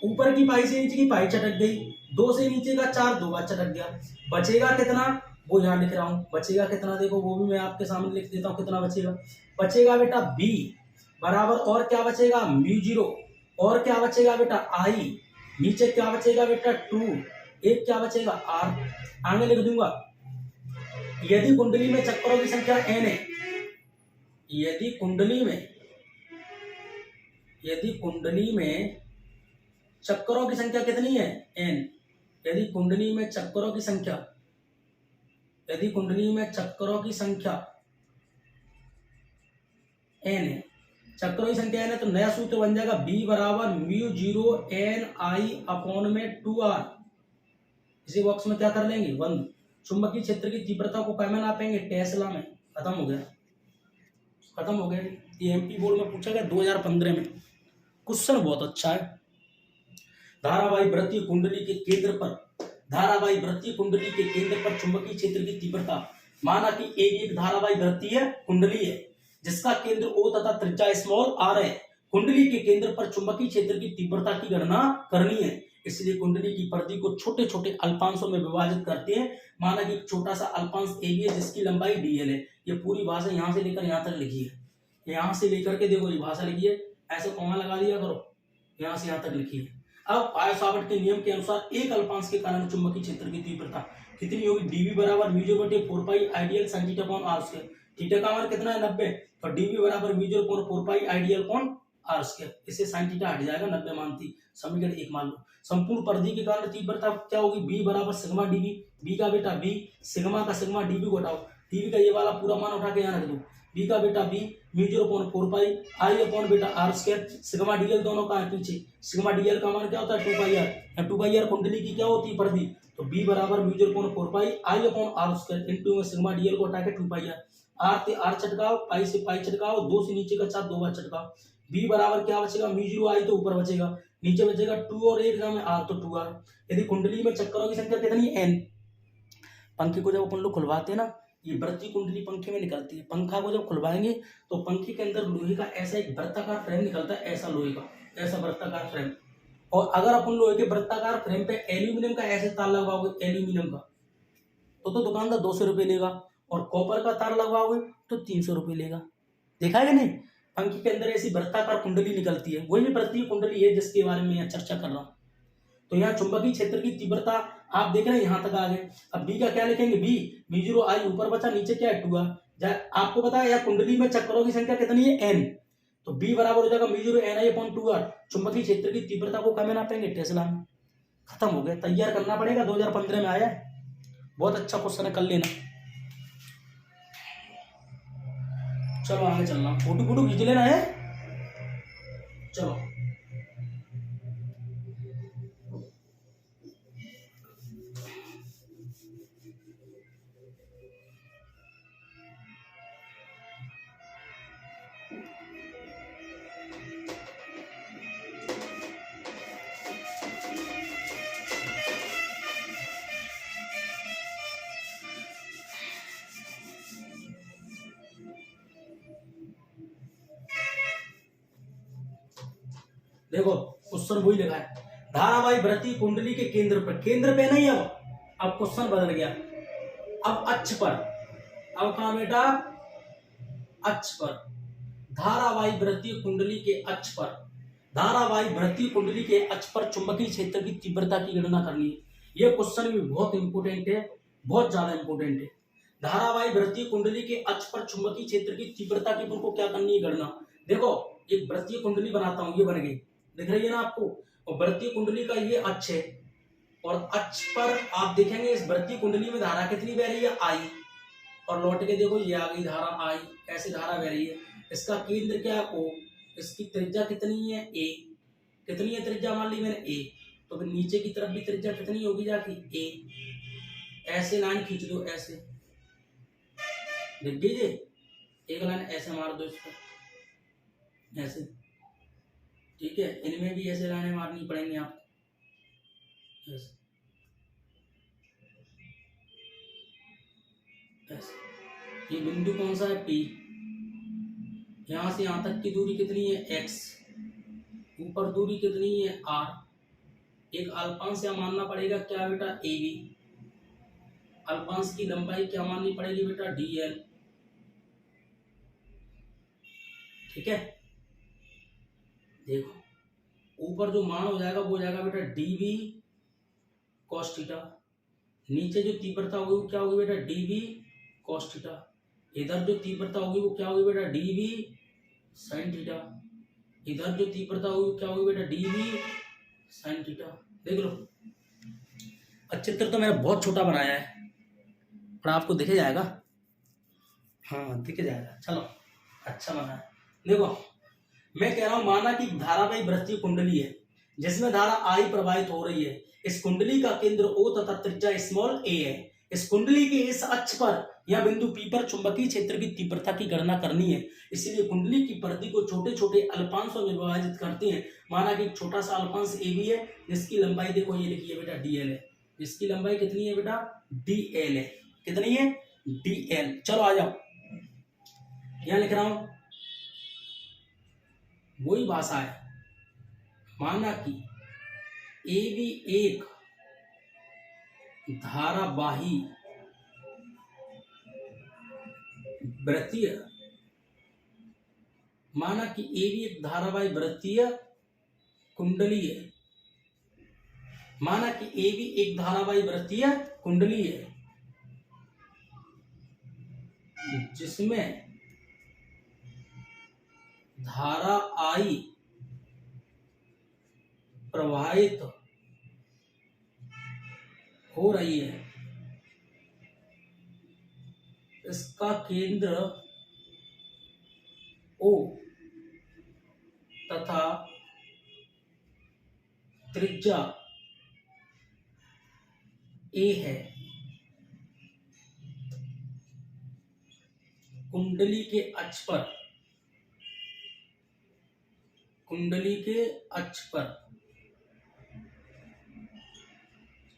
ऊपर की पाई से नीचे की पाई चटक गई, 2 से नीचे का 4 2 बार चटक गया। बचेगा कितना, वो यहाँ लिख रहा हूँ। बचेगा कितना देखो, वो भी मैं आपके सामने लिख देता हूँ कितना बचेगा। बचेगा बेटा B बराबर और क्या बचेगा, μ0 और क्या बचेगा बेटा I, नीचे क्या बचेगा बेटा 2, एक क्या बचेगा r। आगे लिख दूंगा यदि कुंडली में चक्करों की संख्या n है, यदि कुंडली में चक्करों की संख्या कितनी है n, यदि कुंडली में चक्करों की संख्या n है, चक्करों की संख्या n है, तो नया सूत्र बन जाएगा B बराबर म्यू 0 n I अपॉन में 2r। इसी बॉक्स में क्या कर लेंगे 1। चुंबकीय क्षेत्र की तीव्रता को क्या में नापेंगे टेस्ला में। खत्म हो गया। ये MP बोर्ड में पूछा गया 2015 में, क्वेश्चन बहुत अच्छा है। धारावाही वृत्तीय कुंडली के केंद्र पर चुंबकीय क्षेत्र की तीव्रता, माना कि एक धारावाही वृत्तीय कुंडली है जिसका केंद्र O तथा त्रिज्या स्मॉल r है। कुंडली के केंद्र पर चुंबकीय क्षेत्र की तीव्रता की गणना करनी है, इसलिए कुंडली की परिधि को छोटे छोटे अल्पांशों में विभाजित करते हैं। माना कि एक छोटा सा अल्पांश AB है जिसकी लंबाई DL है। ये पूरी भाषा यहाँ से लेकर यहाँ तक लिखी है, यहाँ से लेकर के देखो ये भाषा लिखी है, ऐसे कॉमा लगा दिया करो, यहाँ से यहाँ तक लिखी है। अब पायो-सावर्त के नियम के अनुसार एक अल्पांश के कारण चुंबकीय क्षेत्र की तीव्रता कितनी होगी, dV बराबर mu 0/4 pi ideal sin theta upon r square. Theta का मान कितना है 90, तो dV बराबर mu 0/4 pi ideal upon r square. इससे sin थीटा हट जाएगा, 90 मानती समीकरण 1 मान लो। संपूर्ण परिधि के कारण तीव्रता क्या होगी, B बराबर सिग्मा dV, B का बेटा B, सिग्मा का सिग्मा dV को हटाओ, dV का ये वाला पूरा मान उठा के यहाँ रख दो, B का बेटा B mu 0/4 pi I upon बेटा r स्क्वायर। सिग्मा dl दोनों का है पीछे, सिग्मा dl का मान क्या होता है 2 पाई r, या 2 पाई r कुंडली की क्या होती है परिधि, तो B बराबर mu 0/4 pi I upon r square into में सिग्मा dl को हटा के 2 पाई r से r चटकाओ, पाई से पाई चटकाओ, 2 से नीचे का चाप 2 बार चटकाओ। B बराबर क्या बचेगा म्यू 0 I तो ऊपर बचेगा, नीचे बचेगा 2 और 1 में r तो 2r। यदि कुंडली में चक्करों की संख्या कितनी है n, पंखे को जब अपन लोग खुलवाते हैं ना, ये वृत्तीय कुंडली पंखे में निकलती है। पंखा को जब खुलवाएंगे तो पंखे के अंदर लोहे का ऐसा एक वृत्ताकार फ्रेम निकलता है, ऐसा लोहे का ऐसा वृत्ताकार फ्रेम। और अगर अपन लोहे के वृत्ताकार फ्रेम पे एल्यूमिनियम का ऐसे तार लगवाओगे, एल्यूमिनियम का तो दुकानदार 200 रुपये लेगा, और कॉपर का तार लगवाओगे तो 300 रुपये लेगा। देखा है कि नहीं, पंखे के अंदर ऐसी वृत्ताकार कुंडली निकलती है, वही वृत्तीय कुंडली है जिसके बारे में यहाँ चर्चा कर रहा हूँ। तो यहाँ चुंबकीय क्षेत्र की तीव्रता आप देख रहे हैं यहाँ तक आ गए। अब B का क्या लिखेंगे, B म्यू 0 I ऊपर बचा, नीचे क्या है 2r। आपको पता है यहाँ कुंडली में चक्करों की संख्या कितनी है n, तो B बराबर हो जाएगा mu 0 n I upon 2r। चुंबकीय क्षेत्र की तीव्रता को क्या नापेंगे टेस्ला में। खत्म हो गया, तैयार करना पड़ेगा, 2015 में आया है, बहुत अच्छा क्वेश्चन है, कर लेना। चलो आगे चलना, फोटो खींच लेना है। चलो देखो क्वेश्चन वही लिखा है, धारावाही वृत्तीय कुंडली के केंद्र पे नहीं, अब क्वेश्चन बदल गया, अब अक्ष पर, अब कहा बेटा अक्ष पर, धारावाही वृत्तीय कुंडली के अक्ष पर, धारावाही वृत्तीय कुंडली के अक्ष पर चुंबकीय क्षेत्र की तीव्रता की गणना करनी है। यह क्वेश्चन भी बहुत इंपोर्टेंट है, बहुत ज्यादा इंपोर्टेंट है। धारावाही वृत्तीय कुंडली के अक्ष पर चुंबकीय क्षेत्र की तीव्रता की तुमको क्या करनी है गणना। देखो एक वृत्तीय कुंडली बनाता हूं, ये बन गई, दिख रही है ना आपको, और वृत्तीय कुंडली का ये अक्ष है, और अक्ष पर आप देखेंगे इस वृत्तीय कुंडली में धारा कितनी बह रही है I, और लौट के देखो ये आ गई धारा I, ऐसी धारा बह रही है। इसका केंद्र क्या है O, इसकी त्रिज्या कितनी है A, कितनी है त्रिज्या मान ली मैंने A, तो फिर नीचे की तरफ भी त्रिज्या कितनी होगी जाके A। ऐसे लाइन खींच दो, ऐसे देख दीजिए, एक लाइन ऐसे मार दो इस पर, ऐसे, ठीक है। इनमें भी ऐसे लाइनें मारनी पड़ेंगी आप, ऐसे ऐसे। ये बिंदु कौन सा है P, यहां से यहां तक की दूरी कितनी है x, ऊपर दूरी कितनी है r, एक अल्पांश या मानना पड़ेगा क्या बेटा AB, अल्पांश की लंबाई क्या माननी पड़ेगी बेटा DL, ठीक है। देखो ऊपर जो मान हो जाएगा वो हो जाएगा बेटा DV cos थीटा, नीचे जो तीव्रता होगी क्या होगी बेटा DV कॉस थीटा। इधर जो तीव्रता होगी वो क्या होगी बेटा, डी वी साइन थीटा। इधर जो तीव्रता होगी क्या होगी बेटा, डी वी साइन थीटा। देख लो, चित्र तो मैंने बहुत छोटा बनाया है पर आपको दिख जाएगा, हाँ दिख जाएगा। चलो अच्छा बना है। देखो मैं कह रहा हूं, माना कि धारावाही वृत्तीय कुंडली है जिसमें धारा आई प्रवाहित हो रही है। इस कुंडली का केंद्र O तथा त्रिज्या स्मॉल a है। इस कुंडली के इस अक्ष पर या बिंदु P पर चुंबकीय क्षेत्र की तीव्रता की गणना करनी है। इसलिए कुंडली की परिधि को छोटे छोटे अल्पांशों में विभाजित करते हैं। माना कि छोटा सा अल्पांश AB है जिसकी लंबाई देखो ये लिखी है बेटा DL है। इसकी लंबाई कितनी है बेटा, DL है। कितनी है, DL। चलो आ जाओ, यहां लिख रहा हूं, वही भाषा है। माना कि AB एक धारावाही वृत्तीय, माना कि AB एक धारावाही वृत्तीय कुंडली है। माना कि AB एक धारावाही वृत्तीय कुंडली है जिसमें धारा I प्रवाहित हो रही है। इसका केंद्र O तथा त्रिज्या A है। कुंडली के अक्ष पर, कुंडली के अक्ष पर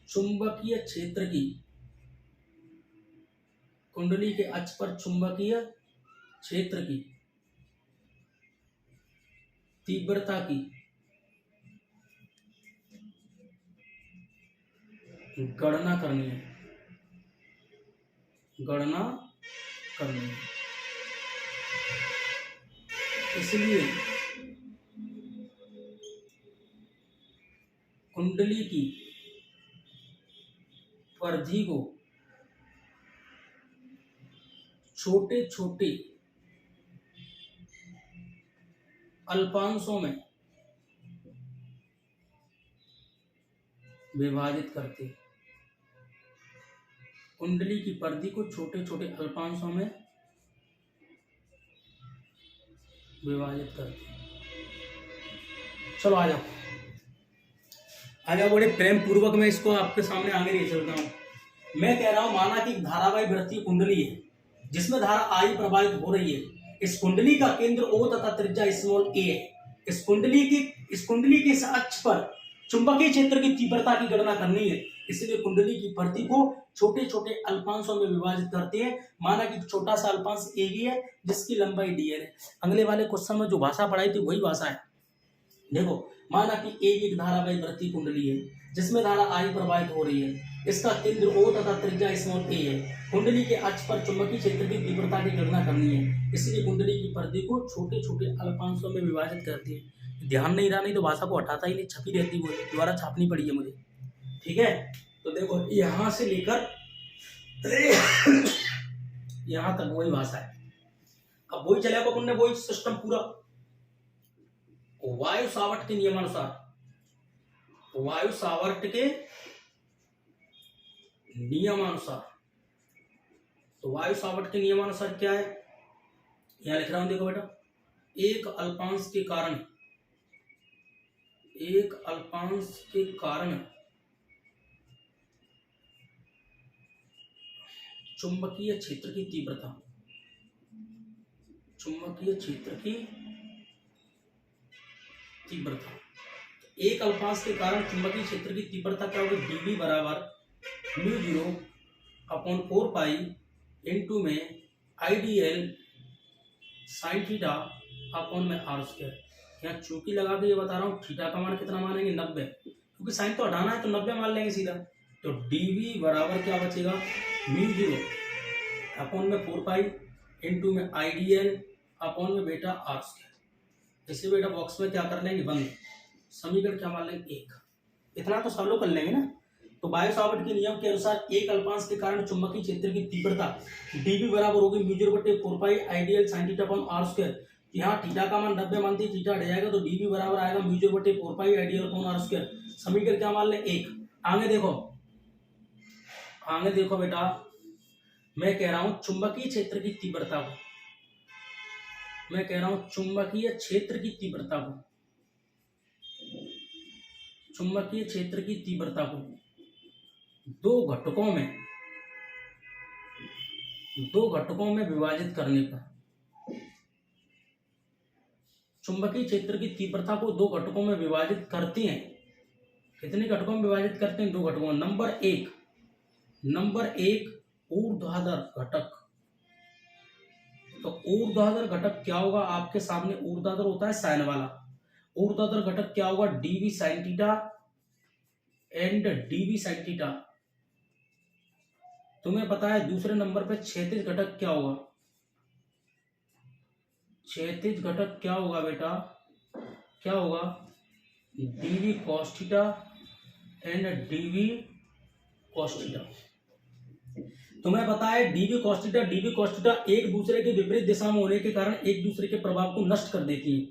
चुंबकीय क्षेत्र की, कुंडली के अक्ष पर चुंबकीय क्षेत्र की तीव्रता की गणना करनी है, गणना करनी है। इसलिए कुंडली की परिधि को छोटे छोटे अल्पांशों में विभाजित करते, कुंडली की परिधि को छोटे छोटे अल्पांशों में विभाजित करते। चलो आ जाओ, आ जाओ, बड़े प्रेम पूर्वक मैं इसको आपके सामने आगे ले चलता हूं। मैं कह रहा हूं, माना कि धारावाही वृत्तीय कुंडली है जिसमें धारा I प्रवाहित हो रही है। इस कुंडली का केंद्र O तथा त्रिज्या स्मॉल a है। इस कुंडली के इस अक्ष पर चुंबकीय क्षेत्र की तीव्रता की गणना करनी है। इसलिए कुंडली की परिधि को छोटे छोटे अल्पांशों में विभाजित करते हैं। माना कि छोटा सा अल्पांश AB है जिसकी लंबाई DL है। अगले वाले क्वेश्चन में जो भाषा पढ़ाई थी वही भाषा है। देखो, माना कि AB एक धारावाही वृत्तीय कुंडली है जिसमें धारा I प्रवाहित हो रही है। इसका केंद्र O तथा त्रिज्या स्मॉल a है। कुंडली के अक्ष पर चुंबकीय क्षेत्र की तीव्रता की गणना करनी है। इसलिए कुंडली की परिधि को छोटे छोटे अल्पांशों में विभाजित करती है। ध्यान नहीं रहा, नहीं तो भाषा को हटाता ही नहीं, छपी रहती, वो दोबारा छापनी पड़ी है मुझे। ठीक है, तो देखो यहां से लेकर यहां तक वही भाषा है। अब वही चलेगा अपन ने, वही सिस्टम पूरा वायु सावर्त के नियमानुसार, वायु सावर्त के नियमानुसार। तो वायु सावर्त के नियमानुसार क्या है, यहां लिख रहा हूं, देखो बेटा, एक अल्पांश के कारण चुंबकीय क्षेत्र की तीव्रता, चुंबकीय क्षेत्र की तीव्रता, एक अल्पांश के कारण चुंबकीय क्षेत्र की तीव्रता क्या होगी, dV बराबर μ0/4 इंटू में IDL साइन थीटा अपॉन में r²। यहाँ चूंकि लगा के ये बता रहा हूँ, थीटा का मान कितना मानेंगे, 90, क्योंकि साइन तो हटाना है तो 90 मान लेंगे सीधा। तो dV बराबर क्या बचेगा, μ0/4 इंटू में IDL अपॉन में बेटा r²। इसे बेटा बॉक्स में क्या कर लेंगे, बंद। समीकरण क्या मान लेंगे, 1। इतना तो सब लोग कर लेंगे ना। तो बायो सावर्ट के नियम के अनुसार एक अल्पांश के कारण चुंबकीय क्षेत्र की तीव्रता dB बराबर होगी mu 0/4 pi ideal sin theta upon r square. यहाँ थीटा का मान 90 मानते थीटा हट जाएगा तो dB बराबर आएगा mu 0/4 pi ideal upon r square. समीकरण क्या मान लें 1। आगे देखो बेटा, मैं कह रहा हूं चुंबकीय क्षेत्र की तीव्रता को, मैं कह रहा हूं चुंबकीय क्षेत्र की तीव्रता को, चुंबकीय क्षेत्र की तीव्रता को दो घटकों में विभाजित करने पर, चुंबकीय क्षेत्र की तीव्रता को दो घटकों में विभाजित करते हैं। कितने घटकों में विभाजित करते हैं? दो घटकों। नंबर एक ऊर्ध्वाधर घटक। तो ऊर्ध्वाधर घटक क्या होगा? आपके सामने ऊर्ध्वाधर होता है साइन वाला। ऊर्ध्वाधर घटक क्या होगा? dv sin theta and dv sin theta. तुम्हें पता है दूसरे नंबर पे क्षैतिज घटक क्या होगा? क्षैतिज घटक क्या होगा बेटा? क्या होगा? dv cos theta and dv cos theta. तुम्हें पता है dv cos थीटा एक दूसरे के विपरीत दिशा में होने के कारण एक दूसरे के प्रभाव को नष्ट कर देती है।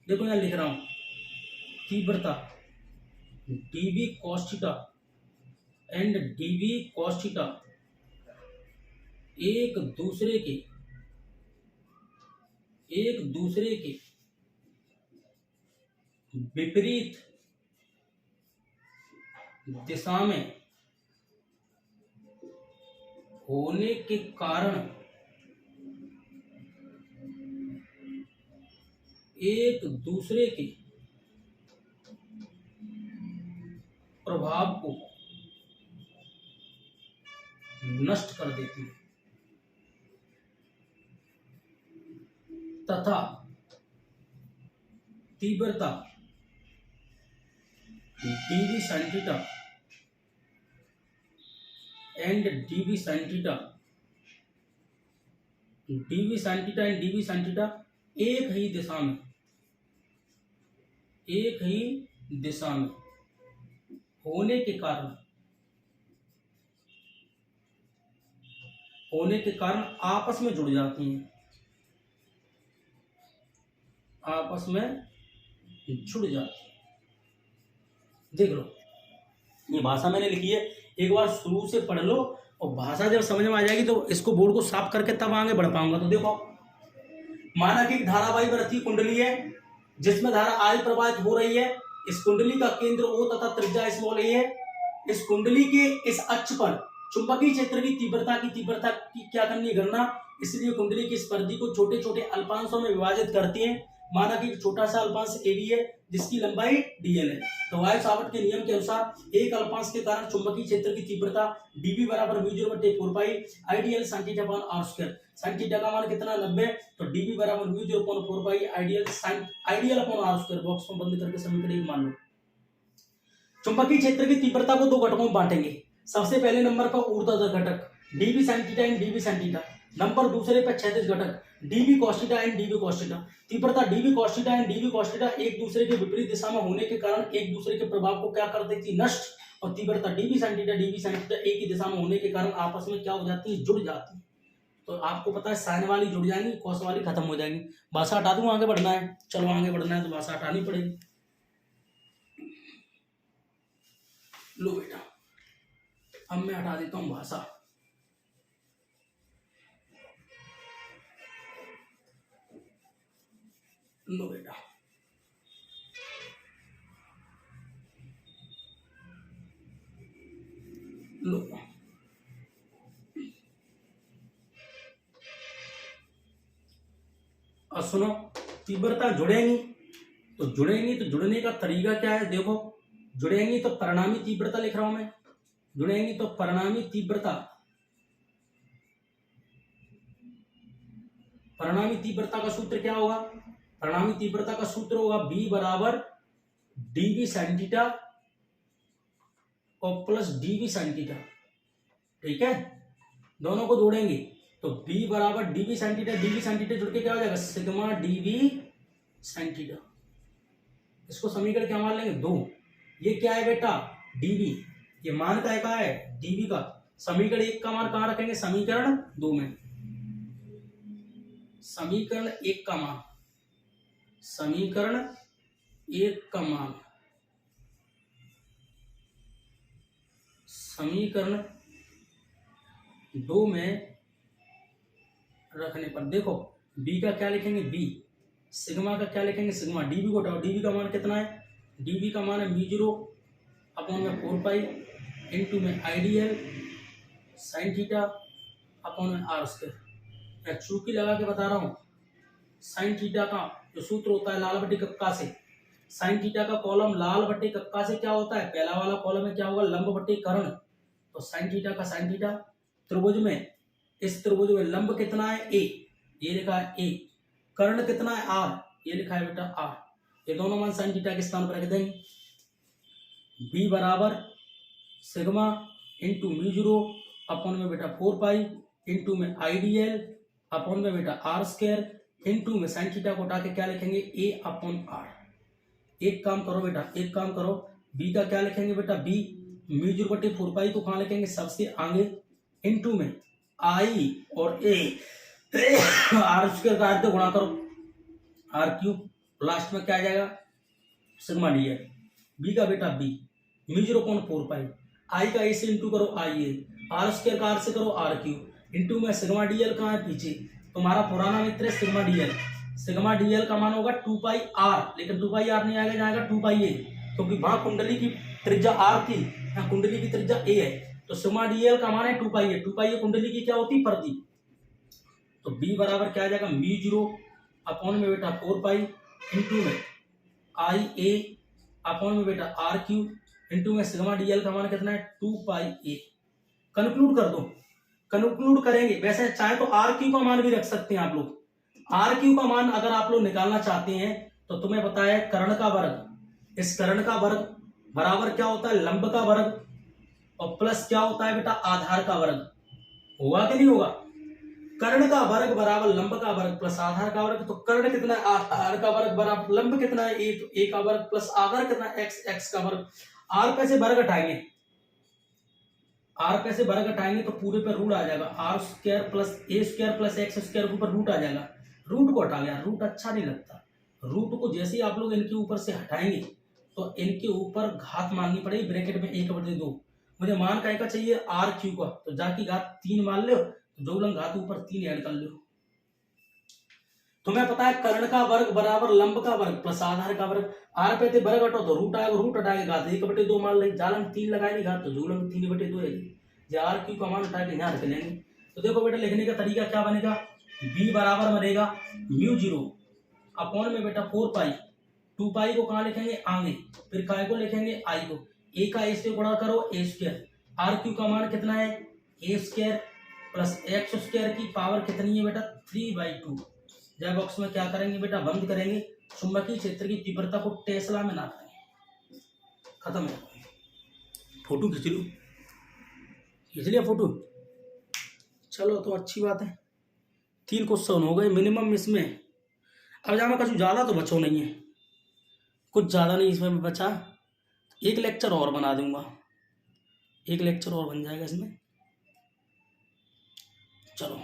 देखो यहां लिख रहा हूं, तीव्रता dv cos theta and dv cos theta एक दूसरे के विपरीत दिशा में होने के कारण एक दूसरे के प्रभाव को नष्ट कर देती है तथा तीव्रता dv sin theta and dv sin theta and dv sin theta एक ही दिशा में होने के कारण आपस में जुड़ जाती हैं, देख लो ये भाषा मैंने लिखी है, एक बार शुरू से पढ़ लो और भाषा जब समझ में आ जाएगी तो इसको बोर्ड को साफ करके तब आगे बढ़ पाऊंगा। तो देखो, माना कि धारावाही वृत्तीय कुंडली है जिसमें धारा आई प्रवाहित हो रही है। इस कुंडली का केंद्र O तथा त्रिज्या स्मॉल a है। इस कुंडली के इस अक्ष पर चुंबकीय क्षेत्र की तीव्रता की क्या करनी है? गणना। इसलिए कुंडली की इस परिधि को छोटे छोटे अल्पांशों में विभाजित करती है। माना कि छोटा सा अल्पांश AB है जिसकी लंबाई dl है। तो वायु सावर्ट के नियम के अनुसार एक अल्पांश के कारण चुंबकीय क्षेत्र की तीव्रता dB बराबर mu 0/4 pi ideal sin theta upon r square. sin theta का मान कितना? 90। तो dB बराबर mu 0/4 pi ideal upon r square. Box में बंद करके समीकरण मान लो। चुंबकीय क्षेत्र की तीव्रता को दो घटकों में बांटेंगे। सबसे पहले नंबर पर ऊर्ध्वाधर घटक dv sin theta and dv sin theta. Number दूसरे पर क्षैतिज घटक dv cos theta and dv cos theta. तीव्रता dv cos theta and dv cos theta एक दूसरे के विपरीत दिशा में होने के कारण एक दूसरे के प्रभाव को क्या कर देती? नष्ट। और तीव्रता dv sin थीटा एक ही दिशा में होने के कारण आपस में क्या हो जाती है? जुड़ जाती है। तो आपको पता है साइन वाली जुड़ जाएंगी, कॉस वाली खत्म हो जाएंगी। भाषा हटा दूं, आगे बढ़ना है। चलो आगे बढ़ना है तो भाषा हटानी पड़ेगी। लो बेटा, अब मैं हटा देता हूं भाषा। लो बेटा, लो अब सुनो, तीव्रता जुड़ेंगी तो जुड़ने का तरीका क्या है? देखो, जुड़ेंगी तो परिणामी तीव्रता लिख रहा हूं मैं। जुड़ेंगी तो परिणामी तीव्रता का सूत्र क्या होगा? परिणामी तीव्रता का सूत्र होगा B बराबर dv sin थीटा और प्लस dv sin थीटा। ठीक है, दोनों को जोड़ेंगे तो B बराबर dv sin थीटा जुड़ के क्या हो जाएगा? Sigma dv sin theta. इसको समीकरण क्या मान लेंगे? 2। ये क्या है बेटा? dv ये मान का है डीवी का। समीकरण 1 का मान कहाँ रखेंगे, समीकरण 2 में। समीकरण 1 का मान, समीकरण 1 का मान समीकरण 2 में रखने पर देखो बी का क्या लिखेंगे, बी। सिग्मा का क्या लिखेंगे, सिग्मा। डीवी को उठाओ, डीवी का मान कितना है, डीवी का मान है म्यू 0 में 4 पाई इंटू में आइडियल साइन थीटा अपॉन में आर स्क्वायर। मैं चूकी लगा के बता रहा हूँ, साइन थीटा का जो सूत्र होता है लाल बटे कक्का से, साइन थीटा का कॉलम लाल बटे कक्का से क्या होता है, पहला वाला कॉलम में क्या होगा, लंब बटे कर्ण। तो साइन थीटा का साइन थीटा, त्रिभुज में, इस त्रिभुज में लंब कितना है, ए, ये लिखा है ए, कर्ण कितना है, आर, ये लिखा है बेटा आर। ये दोनों मान साइन थीटा के स्थान पर रख देंगे। बी बराबर सिग्मा इंटू म्यू 0 अपॉन में बेटा 4 पाई इंटू में आइडियल अपॉन में बेटा आर स्क्वायर इंटू में साइन थीटा को उठा के क्या लिखेंगे, ए अपॉन आर। एक काम करो बेटा, एक काम करो, बी का क्या लिखेंगे बेटा, बी म्यू 0 बटे 4 पाई को कहाँ लिखेंगे, सबसे आगे इंटू में आई और ए आर स्क्वायर का अर्ध गुणा करो, आर क्यूब, लास्ट में क्या आ जाएगा, सिग्मा डी है। बी का बेटा बी म्यू 0.4 पाई, आई का ए से इंटू करो आई ए, आर स्क्वायर का आर से करो आर क्यूब इंटू में सिग्मा डी एल कहाँ है, पीछे। तुम्हारा पुराना मित्र है sigma D L, sigma D L का मान होगा 2 पाई आर, लेकिन 2 पाई आर नहीं आएगा, जाएगा 2 पाई ए, क्योंकि वहां कुंडली की त्रिज्या आर थी, यहाँ कुंडली की त्रिज्या ए है। तो सिग्मा डी एल का मान है 2 पाई ए, 2 पाई ए कुंडली की क्या होती है, परिधि। तो बी बराबर क्या आ जाएगा, म्यू 0 अपॉन में बेटा 4 पाई इंटू में आई ए अपॉन में बेटा आर क्यूब इंटू में सिग्मा डी एल का मान कितना है, 2 पाई ए। कंक्लूड कर दो, कंक्लूड करेंगे। वैसे चाहे तो आर क्यू का मान भी रख सकते हैं आप लोग। आर क्यू का मान अगर आप लोग निकालना चाहते हैं तो तुम्हें पता है कर्ण का वर्ग, इस कर्ण का वर्ग बराबर क्या होता है, लंब का वर्ग, और प्लस क्या होता है बेटा, आधार का वर्ग। होगा कि नहीं होगा, कर्ण का वर्ग बराबर लंब का वर्ग प्लस आधार का वर्ग। तो कर्ण कितना है, आधार का वर्ग बराबर लंब कितना है, ए, तो ए का वर्ग प्लस आधार कितना है, एक्स, एक्स का वर्ग। आर पे से वर्ग हटाएंगे, आर पे से वर्ग हटाएंगे तो पूरे पे रूट आ जाएगा, R square plus A square plus X square के ऊपर रूट आ जाएगा। रूट को हटा गया, रूट अच्छा नहीं लगता। रूट को जैसे ही आप लोग इनके ऊपर से हटाएंगे तो इनके ऊपर घात माननी पड़ेगी, ब्रैकेट में 1/2। मुझे मान का चाहिए आर क्यू का, तो जाकी घात 3 मान लो, जो लंग घात ऊपर 3 ऐड कर लो। तुम्हें पता है कर्ण का वर्ग बराबर लंब का वर्ग प्लस आधार का वर्ग। आर पे थे वर्ग हटो तो रूट आएगा, रूट हटाएगा घात 1/2 मान ले, जालंग 3 लगाएंगे घात, तो जोलंग 3/2 है। ये आर क्यू का मान हटा के यहाँ रख लेंगे। तो देखो बेटा लिखने का तरीका क्या बनेगा, बी बराबर बनेगा म्यू 0 अपॉन में बेटा 4 पाई, 2 पाई को कहाँ लिखेंगे, आगे, फिर काय को लिखेंगे आई को, ए का ए से गुणा करो ए स्क्वायर। आर क्यू का मान कितना है, ए स्क्वायर प्लस एक्स स्क्वायर की पावर कितनी है बेटा, 3/2। जब बॉक्स में क्या करेंगे बेटा, बंद करेंगे, चुंबकीय क्षेत्र की तीव्रता को टेस्ला में नापेंगे, खत्म है। फोटो खींच लो, खींच लिया फोटो, चलो तो अच्छी बात है। 3 क्वेश्चन हो गए मिनिमम इसमें। अब जहाँ कुछ ज़्यादा तो बचो नहीं है, कुछ ज़्यादा नहीं इसमें बचा, एक लेक्चर और बना दूंगा, एक लेक्चर और बन जाएगा इसमें। चलो।